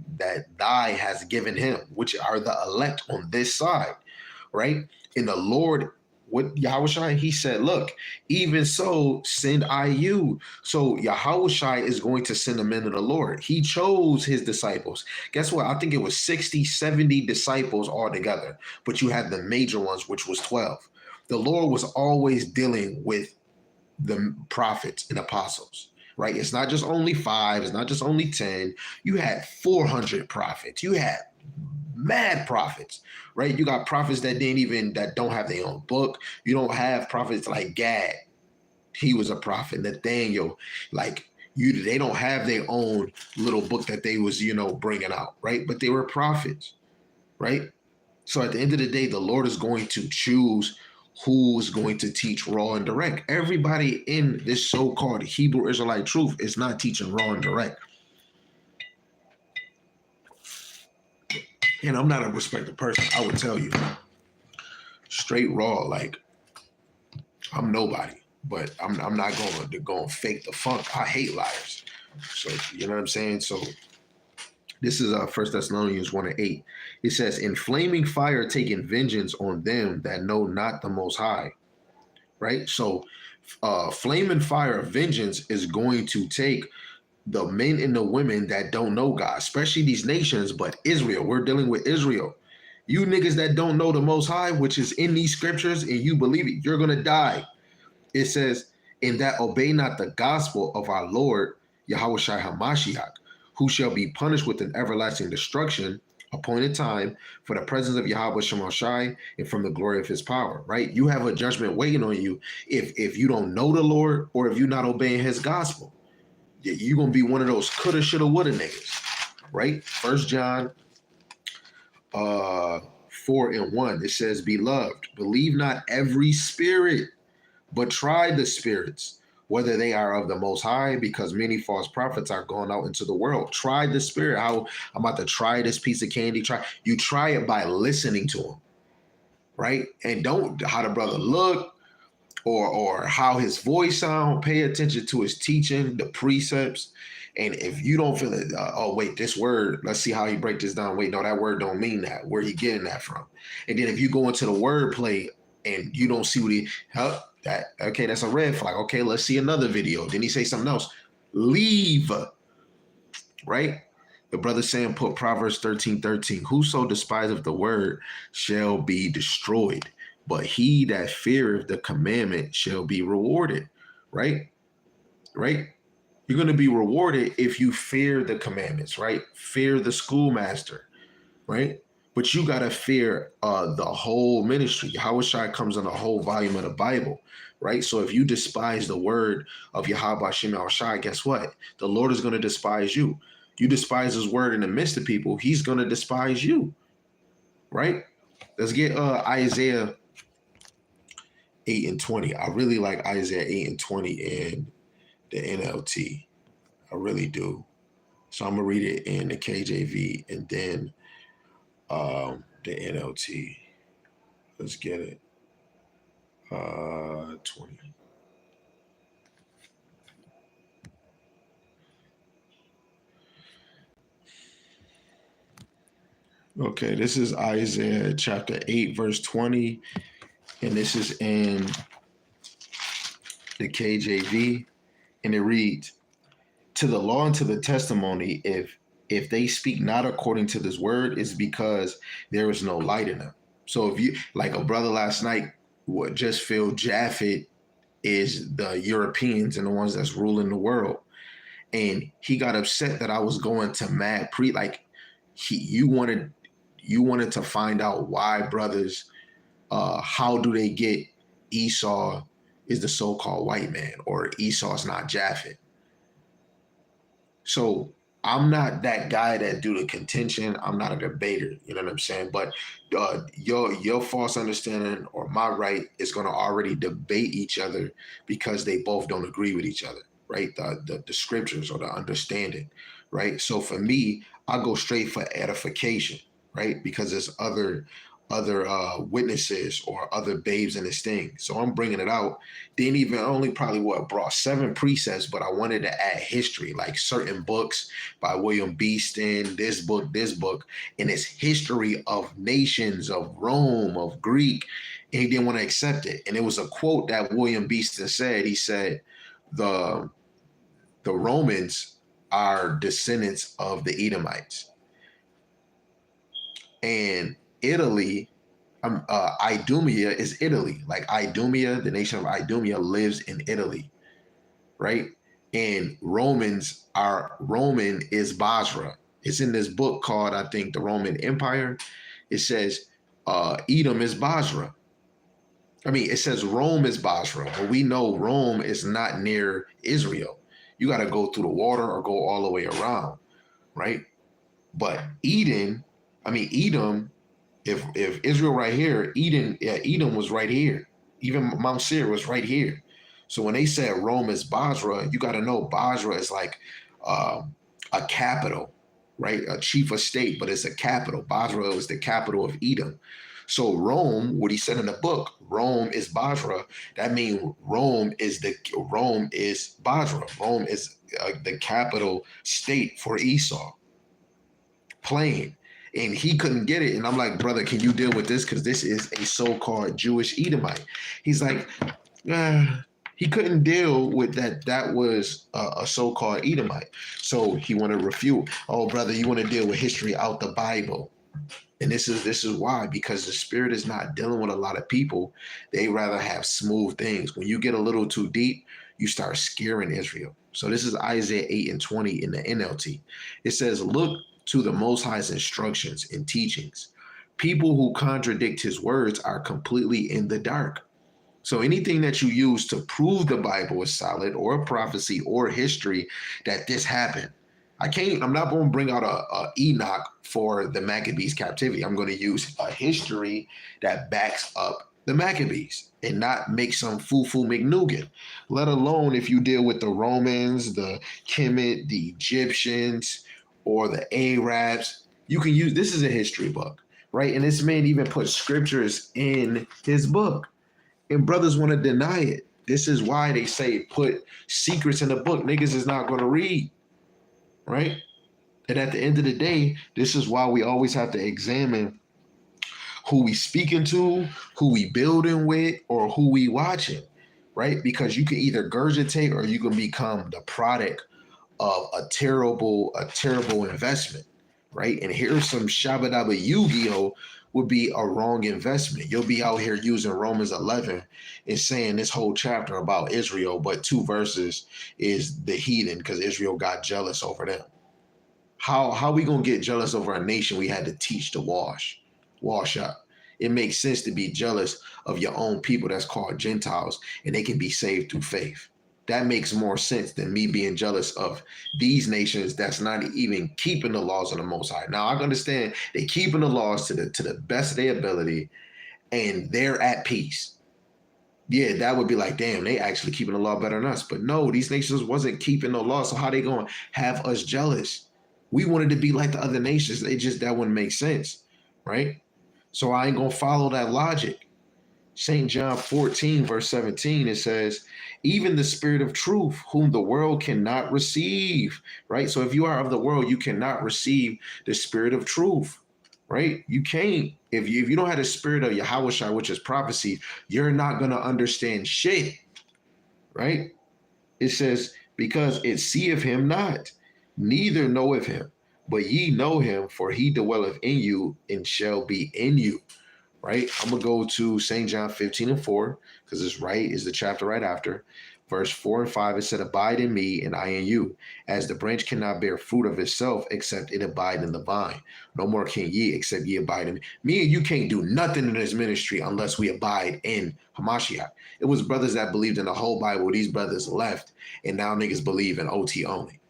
thy has given him, which are the elect on this side, right? And the Lord, with Yahweh Shai, he said, look, even so send I you. So Yahweh Shai is going to send the men of the Lord. He chose his disciples. Guess what? I think it was 60, 70 disciples altogether, but you had the major ones, which was 12. The Lord was always dealing with the prophets and apostles, right? It's not just only 5. It's not just only 10. You had 400 prophets. You had mad prophets, right? You got prophets that don't have their own book. You don't have prophets like Gad. He was a prophet. Nathaniel, they don't have their own little book that they was, bringing out, right? But they were prophets, right? So at the end of the day, the Lord is going to choose who's going to teach raw and direct. Everybody in this so-called Hebrew Israelite truth is not teaching raw and direct. And I'm not a respected person. I would tell you straight raw, like I'm nobody, but I'm not going to go and fake the funk. I hate liars. So, you know what I'm saying? So this is 1 Thessalonians 1 and 8. It says, in flaming fire taking vengeance on them that know not the Most High, right? So flaming fire of vengeance is going to take the men and the women that don't know God, especially these nations, but Israel. We're dealing with Israel. You niggas that don't know the Most High, which is in these scriptures, and you believe it, you're going to die. It says, in that obey not the gospel of our Lord, Yahweh Shai HaMashiach, who shall be punished with an everlasting destruction, appointed time, for the presence of Yahweh Shema Shai and from the glory of his power, right? You have a judgment waiting on you if you don't know the Lord or if you're not obeying his gospel. You're going to be one of those coulda, shoulda, woulda niggas, right? 1 John 4 and 1, it says, beloved, believe not every spirit, but try the spirits, whether they are of the Most High, because many false prophets are going out into the world. Try the spirit. How I'm about to try this piece of candy. You try it by listening to him, right? And don't how the brother look, or how his voice sound. Pay attention to his teaching, the precepts. And if you don't feel it, oh wait, this word, let's see how he break this down. Wait, no, that word don't mean that. Where he getting that from? And then if you go into the word play and you don't see what that's a red flag. Okay, let's see another video. Then he say something else. Leave, right? The brother Sam put Proverbs 13:13. Whoso despiseth the word shall be destroyed, but he that feareth the commandment shall be rewarded. Right? Right? You're going to be rewarded if you fear the commandments, right? Fear the schoolmaster, right? But you got to fear the whole ministry. Yahweh Shai comes in the whole volume of the Bible, right? So if you despise the word of Yahweh Shem Shai, guess what? The Lord is going to despise you. You despise his word in the midst of people, he's going to despise you, right? Let's get Isaiah 8:20. I really like Isaiah 8:20 in the NLT. I really do. So I'm going to read it in the KJV and then the NLT. Let's get it. 20. Okay, this is Isaiah chapter 8, verse 20. And this is in the KJV. And it reads, to the law and to the testimony, if they speak not according to this word, is because there is no light in them. So if you, like a brother last night, would just feel Japhet is the Europeans and the ones that's ruling the world. And he got upset that I was going to mad pre, like you wanted to find out why brothers, how do they get Esau is the so-called white man or Esau's not Japhet. So I'm not that guy that do the contention. I'm not a debater. You know what I'm saying? But your false understanding or my right is going to already debate each other because they both don't agree with each other, right? The scriptures or the understanding, right? So for me, I go straight for edification, right? Because there's other witnesses or other babes in this thing. So I'm bringing it out. Didn't even only probably brought 7 precepts, but I wanted to add history, like certain books by William Beeston, this book, and it's history of nations, of Rome, of Greek, and he didn't want to accept it. And it was a quote that William Beeston said. He said, the Romans are descendants of the Edomites. And Italy, Idumea is Italy. Like Idumea, the nation of Idumea lives in Italy, right? And Roman is Basra. It's in this book called, I think, The Roman Empire. It says Edom is Basra. I mean, it says Rome is Basra, but we know Rome is not near Israel. You got to go through the water or go all the way around, right? But Edom, if Israel right here, Edom was right here. Even Mount Seir was right here. So when they said Rome is Basra, you got to know Basra is like a capital, right? A chief of state, but it's a capital. Basra was the capital of Edom. So Rome, what he said in the book, Rome is Basra. That means Rome is Basra. Rome is the capital state for Esau. Plain. And he couldn't get it. And I'm like, brother, can you deal with this? Because this is a so-called Jewish Edomite. He's like, he couldn't deal with that. That was a so-called Edomite. So he wanted to refute. Oh, brother, you want to deal with history out the Bible. And this is why, because the spirit is not dealing with a lot of people. They rather have smooth things. When you get a little too deep, you start scaring Israel. So this is Isaiah 8:20 in the NLT. It says, look to the Most High's instructions and teachings. People who contradict his words are completely in the dark. So anything that you use to prove the Bible is solid or prophecy or history that this happened. I'm not going to bring out a Enoch for the Maccabees captivity. I'm going to use a history that backs up the Maccabees and not make some foo-foo McNugan, let alone if you deal with the Romans, the Kemet, the Egyptians, or the Arabs. You can use, this is a history book, right? And this man even put scriptures in his book. And brothers want to deny it. This is why they say put secrets in the book. Niggas is not going to read, right? And at the end of the day, this is why we always have to examine who we speaking to, who we building with, or who we watching, right? Because you can either gurgitate or you can become the product of a terrible investment, right? And here's some Shabba Dabba Yu-Gi-Oh! Would be a wrong investment. You'll be out here using Romans 11 and saying this whole chapter about Israel, but 2 verses is the heathen because Israel got jealous over them. How we gonna get jealous over a nation we had to teach to wash up? It makes sense to be jealous of your own people that's called Gentiles and they can be saved through faith. That makes more sense than me being jealous of these nations that's not even keeping the laws of the Most High. Now I understand they keeping the laws to the best of their ability, and they're at peace. Yeah, that would be like, damn, they actually keeping the law better than us. But no, these nations wasn't keeping the law. So how they gonna have us jealous? We wanted to be like the other nations. That wouldn't make sense, right? So I ain't gonna follow that logic. St. John 14, verse 17, it says, even the spirit of truth, whom the world cannot receive, right? So if you are of the world, you cannot receive the spirit of truth, right? You can't. If you don't have the spirit of Yahushua, which is prophecy, you're not going to understand shit, right? It says, because it seeth him not, neither knoweth him, but ye know him, for he dwelleth in you and shall be in you. Right? I'm going to go to St. John 15 and 4, because it's right, is the chapter right after. Verse 4 and 5, it said, abide in me and I in you, as the branch cannot bear fruit of itself except it abide in the vine. No more can ye except ye abide in me. Me and you can't do nothing in this ministry unless we abide in Hamashiach. It was brothers that believed in the whole Bible. These brothers left, and now niggas believe in OT only.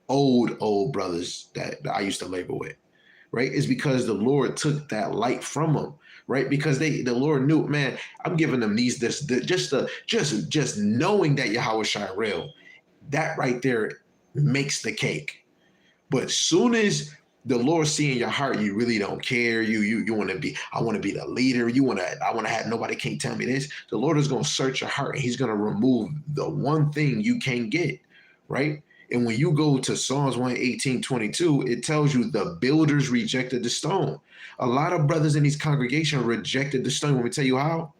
Old brothers that I used to labor with. Right? It's because the Lord took that light from them. Right? Because the Lord knew, man, I'm giving them just knowing that Yahweh Shai real, that right there makes the cake. But soon as the Lord seeing your heart, you really don't care. You want to be, I want to be the leader. I want to have, nobody can't tell me this. The Lord is going to search your heart and he's going to remove the one thing you can't get. Right? And when you go to Psalms 118:22, it tells you the builders rejected the stone. A lot of brothers in these congregations rejected the stone. Let me tell you how.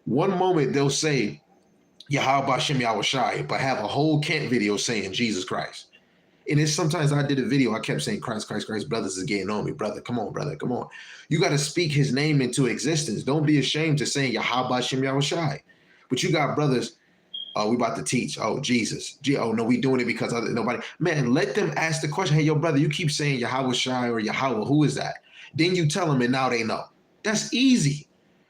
One moment they'll say, Yahweh Bashem Yahweh Shai, but have a whole Kent video saying Jesus Christ. And it's sometimes I did a video, I kept saying Christ, Christ, Christ, brothers is getting on me. Brother, come on, brother, come on. You got to speak his name into existence. Don't be ashamed to say Yahweh Bashem Yahweh Shai. But you got brothers, we about to teach. Oh, Jesus. Oh, no, we doing it because nobody. Man, let them ask the question. Hey, yo, brother, you keep saying Yahweh Shai or Yahweh. Who is that? Then you tell them and now they know. That's easy.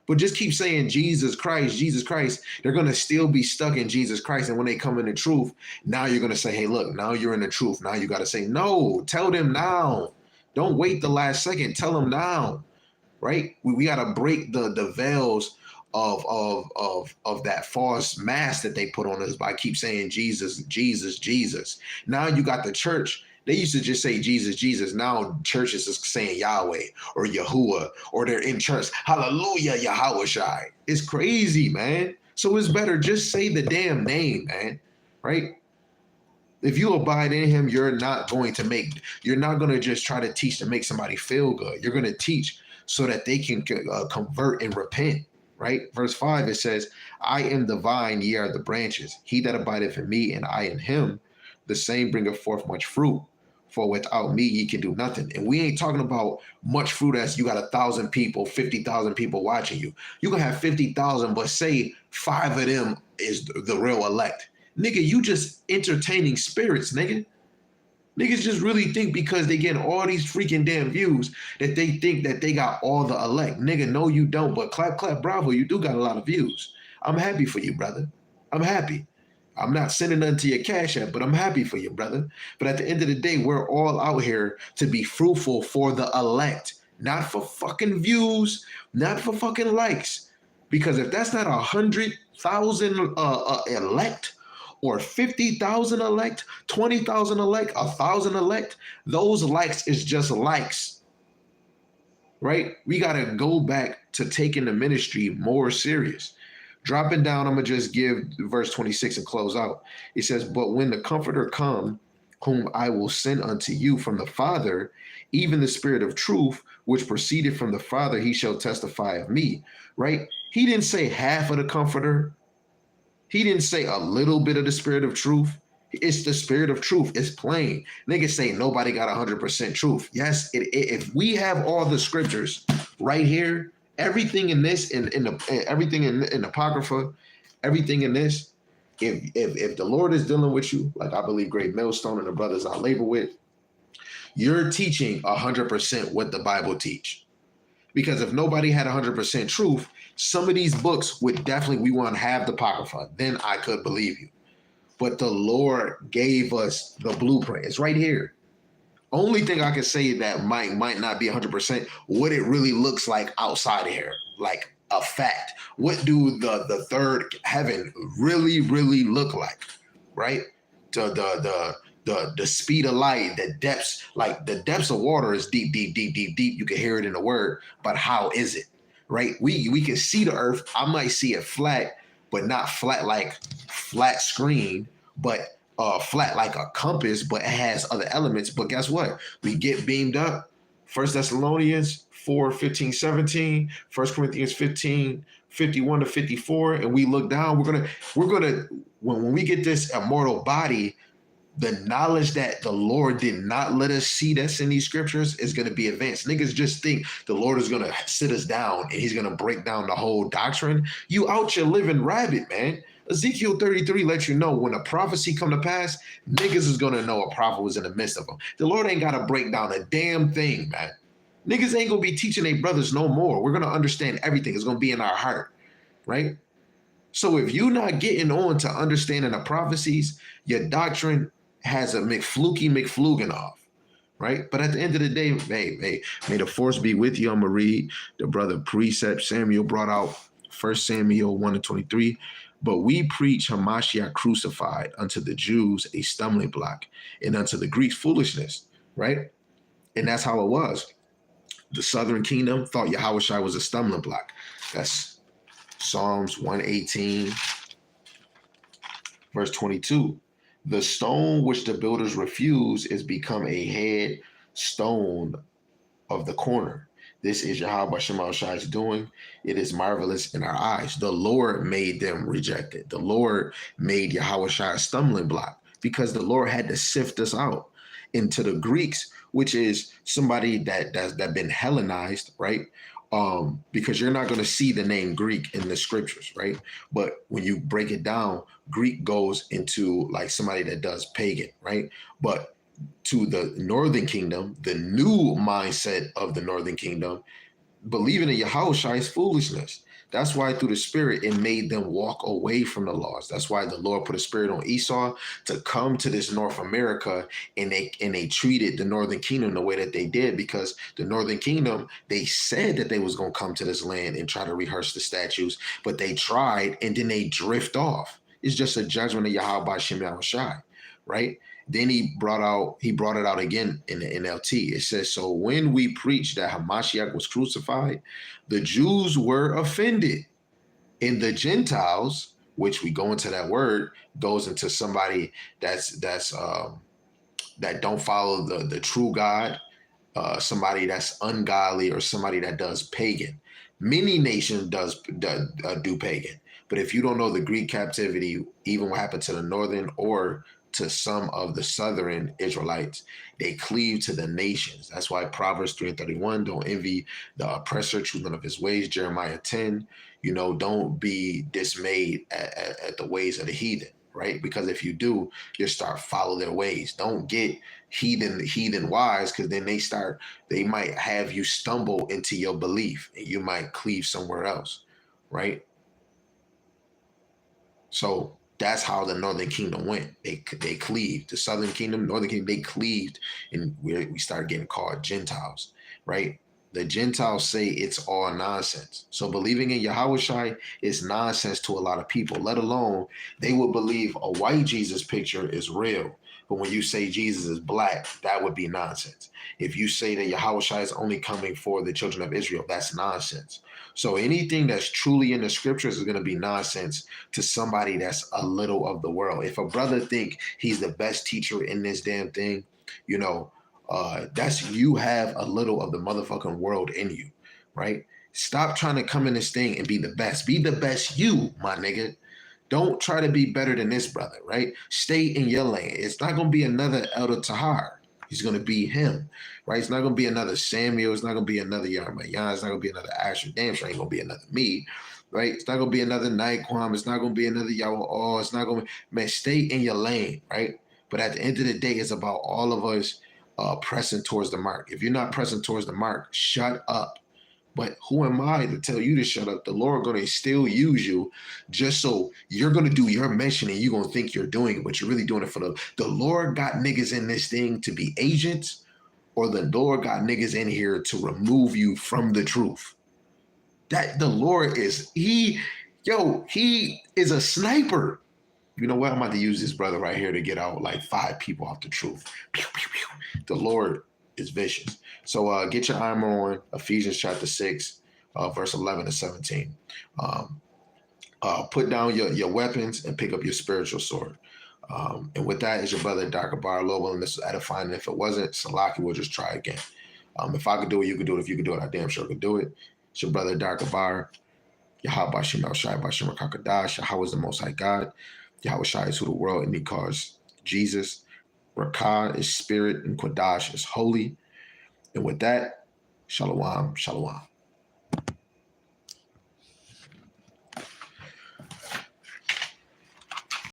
But just keep saying Jesus Christ, Jesus Christ. They're going to still be stuck in Jesus Christ. And when they come in the truth, now you're going to say, hey, look, now you're in the truth. Now you got to say, no, tell them now. Don't wait the last second. Tell them now. Right? We got to break the veils of that false mask that they put on us by keep saying Jesus, Jesus, Jesus. Now you got the church. They used to just say Jesus, Jesus. Now churches is saying Yahweh or Yahuwah, or they're in church. Hallelujah, Yahweh Shai. It's crazy, man. So it's better just say the damn name, man. Right? If you abide in him, you're not going to just try to teach to make somebody feel good. You're going to teach so that they can convert and repent. Right? Verse 5, it says, I am the vine, ye are the branches. He that abideth in me and I in him, the same bringeth forth much fruit. For without me, ye can do nothing. And we ain't talking about much fruit as you got 1,000 people, 50,000 people watching you. You can have 50,000, but say 5 of them is the real elect. Nigga, you just entertaining spirits, nigga. Niggas just really think because they get all these freaking damn views that they think that they got all the elect. Nigga, no, you don't. But clap, clap, bravo, you do got a lot of views. I'm happy for you, brother. I'm happy. I'm not sending nothing to your cash app, but I'm happy for you, brother. But at the end of the day, we're all out here to be fruitful for the elect, not for fucking views, not for fucking likes. Because if that's not 100,000 elect, or 50,000 elect, 20,000 elect, 1,000 elect, those likes is just likes, right? We got to go back to taking the ministry more serious. Dropping down, I'm going to just give verse 26 and close out. It says, but when the Comforter come, whom I will send unto you from the Father, even the Spirit of truth, which proceeded from the Father, he shall testify of me, right? He didn't say half of the Comforter. He didn't say a little bit of the Spirit of truth. It's the spirit of truth. It's plain. Niggas say nobody got 100% truth. Yes, if we have all the scriptures right here, everything in this, everything in Apocrypha, everything in this, if the Lord is dealing with you, like I believe Great Millstone and the brothers I labor with, you're teaching 100% what the Bible teach. Because if nobody had 100% truth, some of these books would definitely, we want to have the Apocrypha. Then I could believe you. But the Lord gave us the blueprint. It's right here. Only thing I can say that might not be 100% what it really looks like outside of here, like a fact. What do the third heaven really look like, right? The speed of light, the depths, like the depths of water is deep. You can hear it in the word, but how is it, right? We can see the earth. I might see it flat, but not flat like flat screen, but flat like a compass, but it has other elements. But guess what? We get beamed up. 1 Thessalonians 4, 15, 17, 1 Corinthians 15, 51 to 54, and we look down. We're gonna when we get this immortal body, the knowledge that the Lord did not let us see that's in these scriptures is going to be advanced. Niggas just think the Lord is going to sit us down and he's going to break down the whole doctrine. You out your living rabbit, man. Ezekiel 33 lets you know when a prophecy come to pass, niggas is going to know a prophet was in the midst of them. The Lord ain't got to break down a damn thing, man. Niggas ain't going to be teaching their brothers no more. We're going to understand everything. It's going to be in our heart, right? So if you're not getting on to understanding the prophecies, your doctrine has a McFlugan off, right? But at the end of the day, hey, may the force be with you. I'm going to read the brother Precept Samuel brought out 1 Samuel 1 and 23. But we preach Hamashiach crucified, unto the Jews a stumbling block, and unto the Greeks foolishness, right? And that's how it was. The southern kingdom thought Yahushua was a stumbling block. That's Psalms 118, verse 22. The stone which the builders refuse is become a head stone of the corner. This is Yahweh Shema Shai's doing. It is marvelous in our eyes. The Lord made them reject it. The Lord made Yahweh Shai a stumbling block because the Lord had to sift us out into the Greeks, which is somebody that's been Hellenized, right? Because you're not going to see the name Greek in the scriptures, right? But when you break it down, Greek goes into like somebody that does pagan, right? But to the northern kingdom, the new mindset of the northern kingdom, believing in Yahushua is foolishness. That's why through the spirit, it made them walk away from the laws. That's why the Lord put a spirit on Esau to come to this North America, and they treated the northern kingdom the way that they did, because the northern kingdom, they said that they was going to come to this land and try to rehearse the statutes, but they tried and then they drift off. It's just a judgment of Yahweh Shem Yahushai, right? Then he brought it out again in the NLT. It says, so when we preached that Hamashiach was crucified, the Jews were offended. And the Gentiles, which we go into that word, goes into somebody that don't follow the true God, somebody that's ungodly, or somebody that does pagan. Many nations do pagan. But if you don't know the Greek captivity, even what happened to the northern or to some of the southern Israelites, they cleave to the nations. That's why Proverbs 3:31, don't envy the oppressor, choose none of his ways. Jeremiah 10, don't be dismayed at the ways of the heathen, right? Because if you do, you'll start follow their ways. Don't get heathen wise, because then they might have you stumble into your belief and you might cleave somewhere else, right? So that's how the northern kingdom went. They cleaved. The southern kingdom, northern kingdom, they cleaved, and we started getting called Gentiles, right? The Gentiles say it's all nonsense. So believing in Yahushua is nonsense to a lot of people, let alone they would believe a white Jesus picture is real. But when you say Jesus is black, that would be nonsense. If you say that Yahushua is only coming for the children of Israel, that's nonsense. So anything that's truly in the scriptures is going to be nonsense to somebody that's a little of the world. If a brother think he's the best teacher in this damn thing, that's you have a little of the motherfucking world in you, right? Stop trying to come in this thing and be the best. Be the best you, my nigga. Don't try to be better than this brother, right? Stay in your lane. It's not going to be another Elder Tahar. He's going to be him, right? It's not going to be another Samuel. It's not going to be another Yarmayan. It's not going to be another Asher. Damn sure ain't going to be another me, right? It's not going to be another Nightquam. It's not going to be another Yahweh. Oh, it's not going to be, man, stay in your lane, right? But at the end of the day, it's about all of us pressing towards the mark. If you're not pressing towards the mark, shut up. But who am I to tell you to shut up? The Lord going to still use you just so you're going to do your mission and you're going to think you're doing it, but you're really doing it for the Lord got niggas in this thing to be agents, or the Lord got niggas in here to remove you from the truth. That the Lord is, he is a sniper. You know what? I'm about to use this brother right here to get out like 5 people off the truth. Pew, pew, pew. The Lord is vicious. So get your armor on. Ephesians chapter 6, verse 11 to 17. Put down your weapons and pick up your spiritual sword. And with that is your brother, Dr. Bar. Lord willing, this is edifying. If it wasn't, Salaki will just try again. If I could do it, you could do it. If you could do it, I damn sure could do it. It's your brother, Dr. Bar. Yahweh Bashim El Shai Bashim Kakadash. Yahweh is the Most High God. Yahweh Shai is who the world and he calls Jesus. Rakah is spirit and Quadash is holy. And with that, Shalom, Shalom.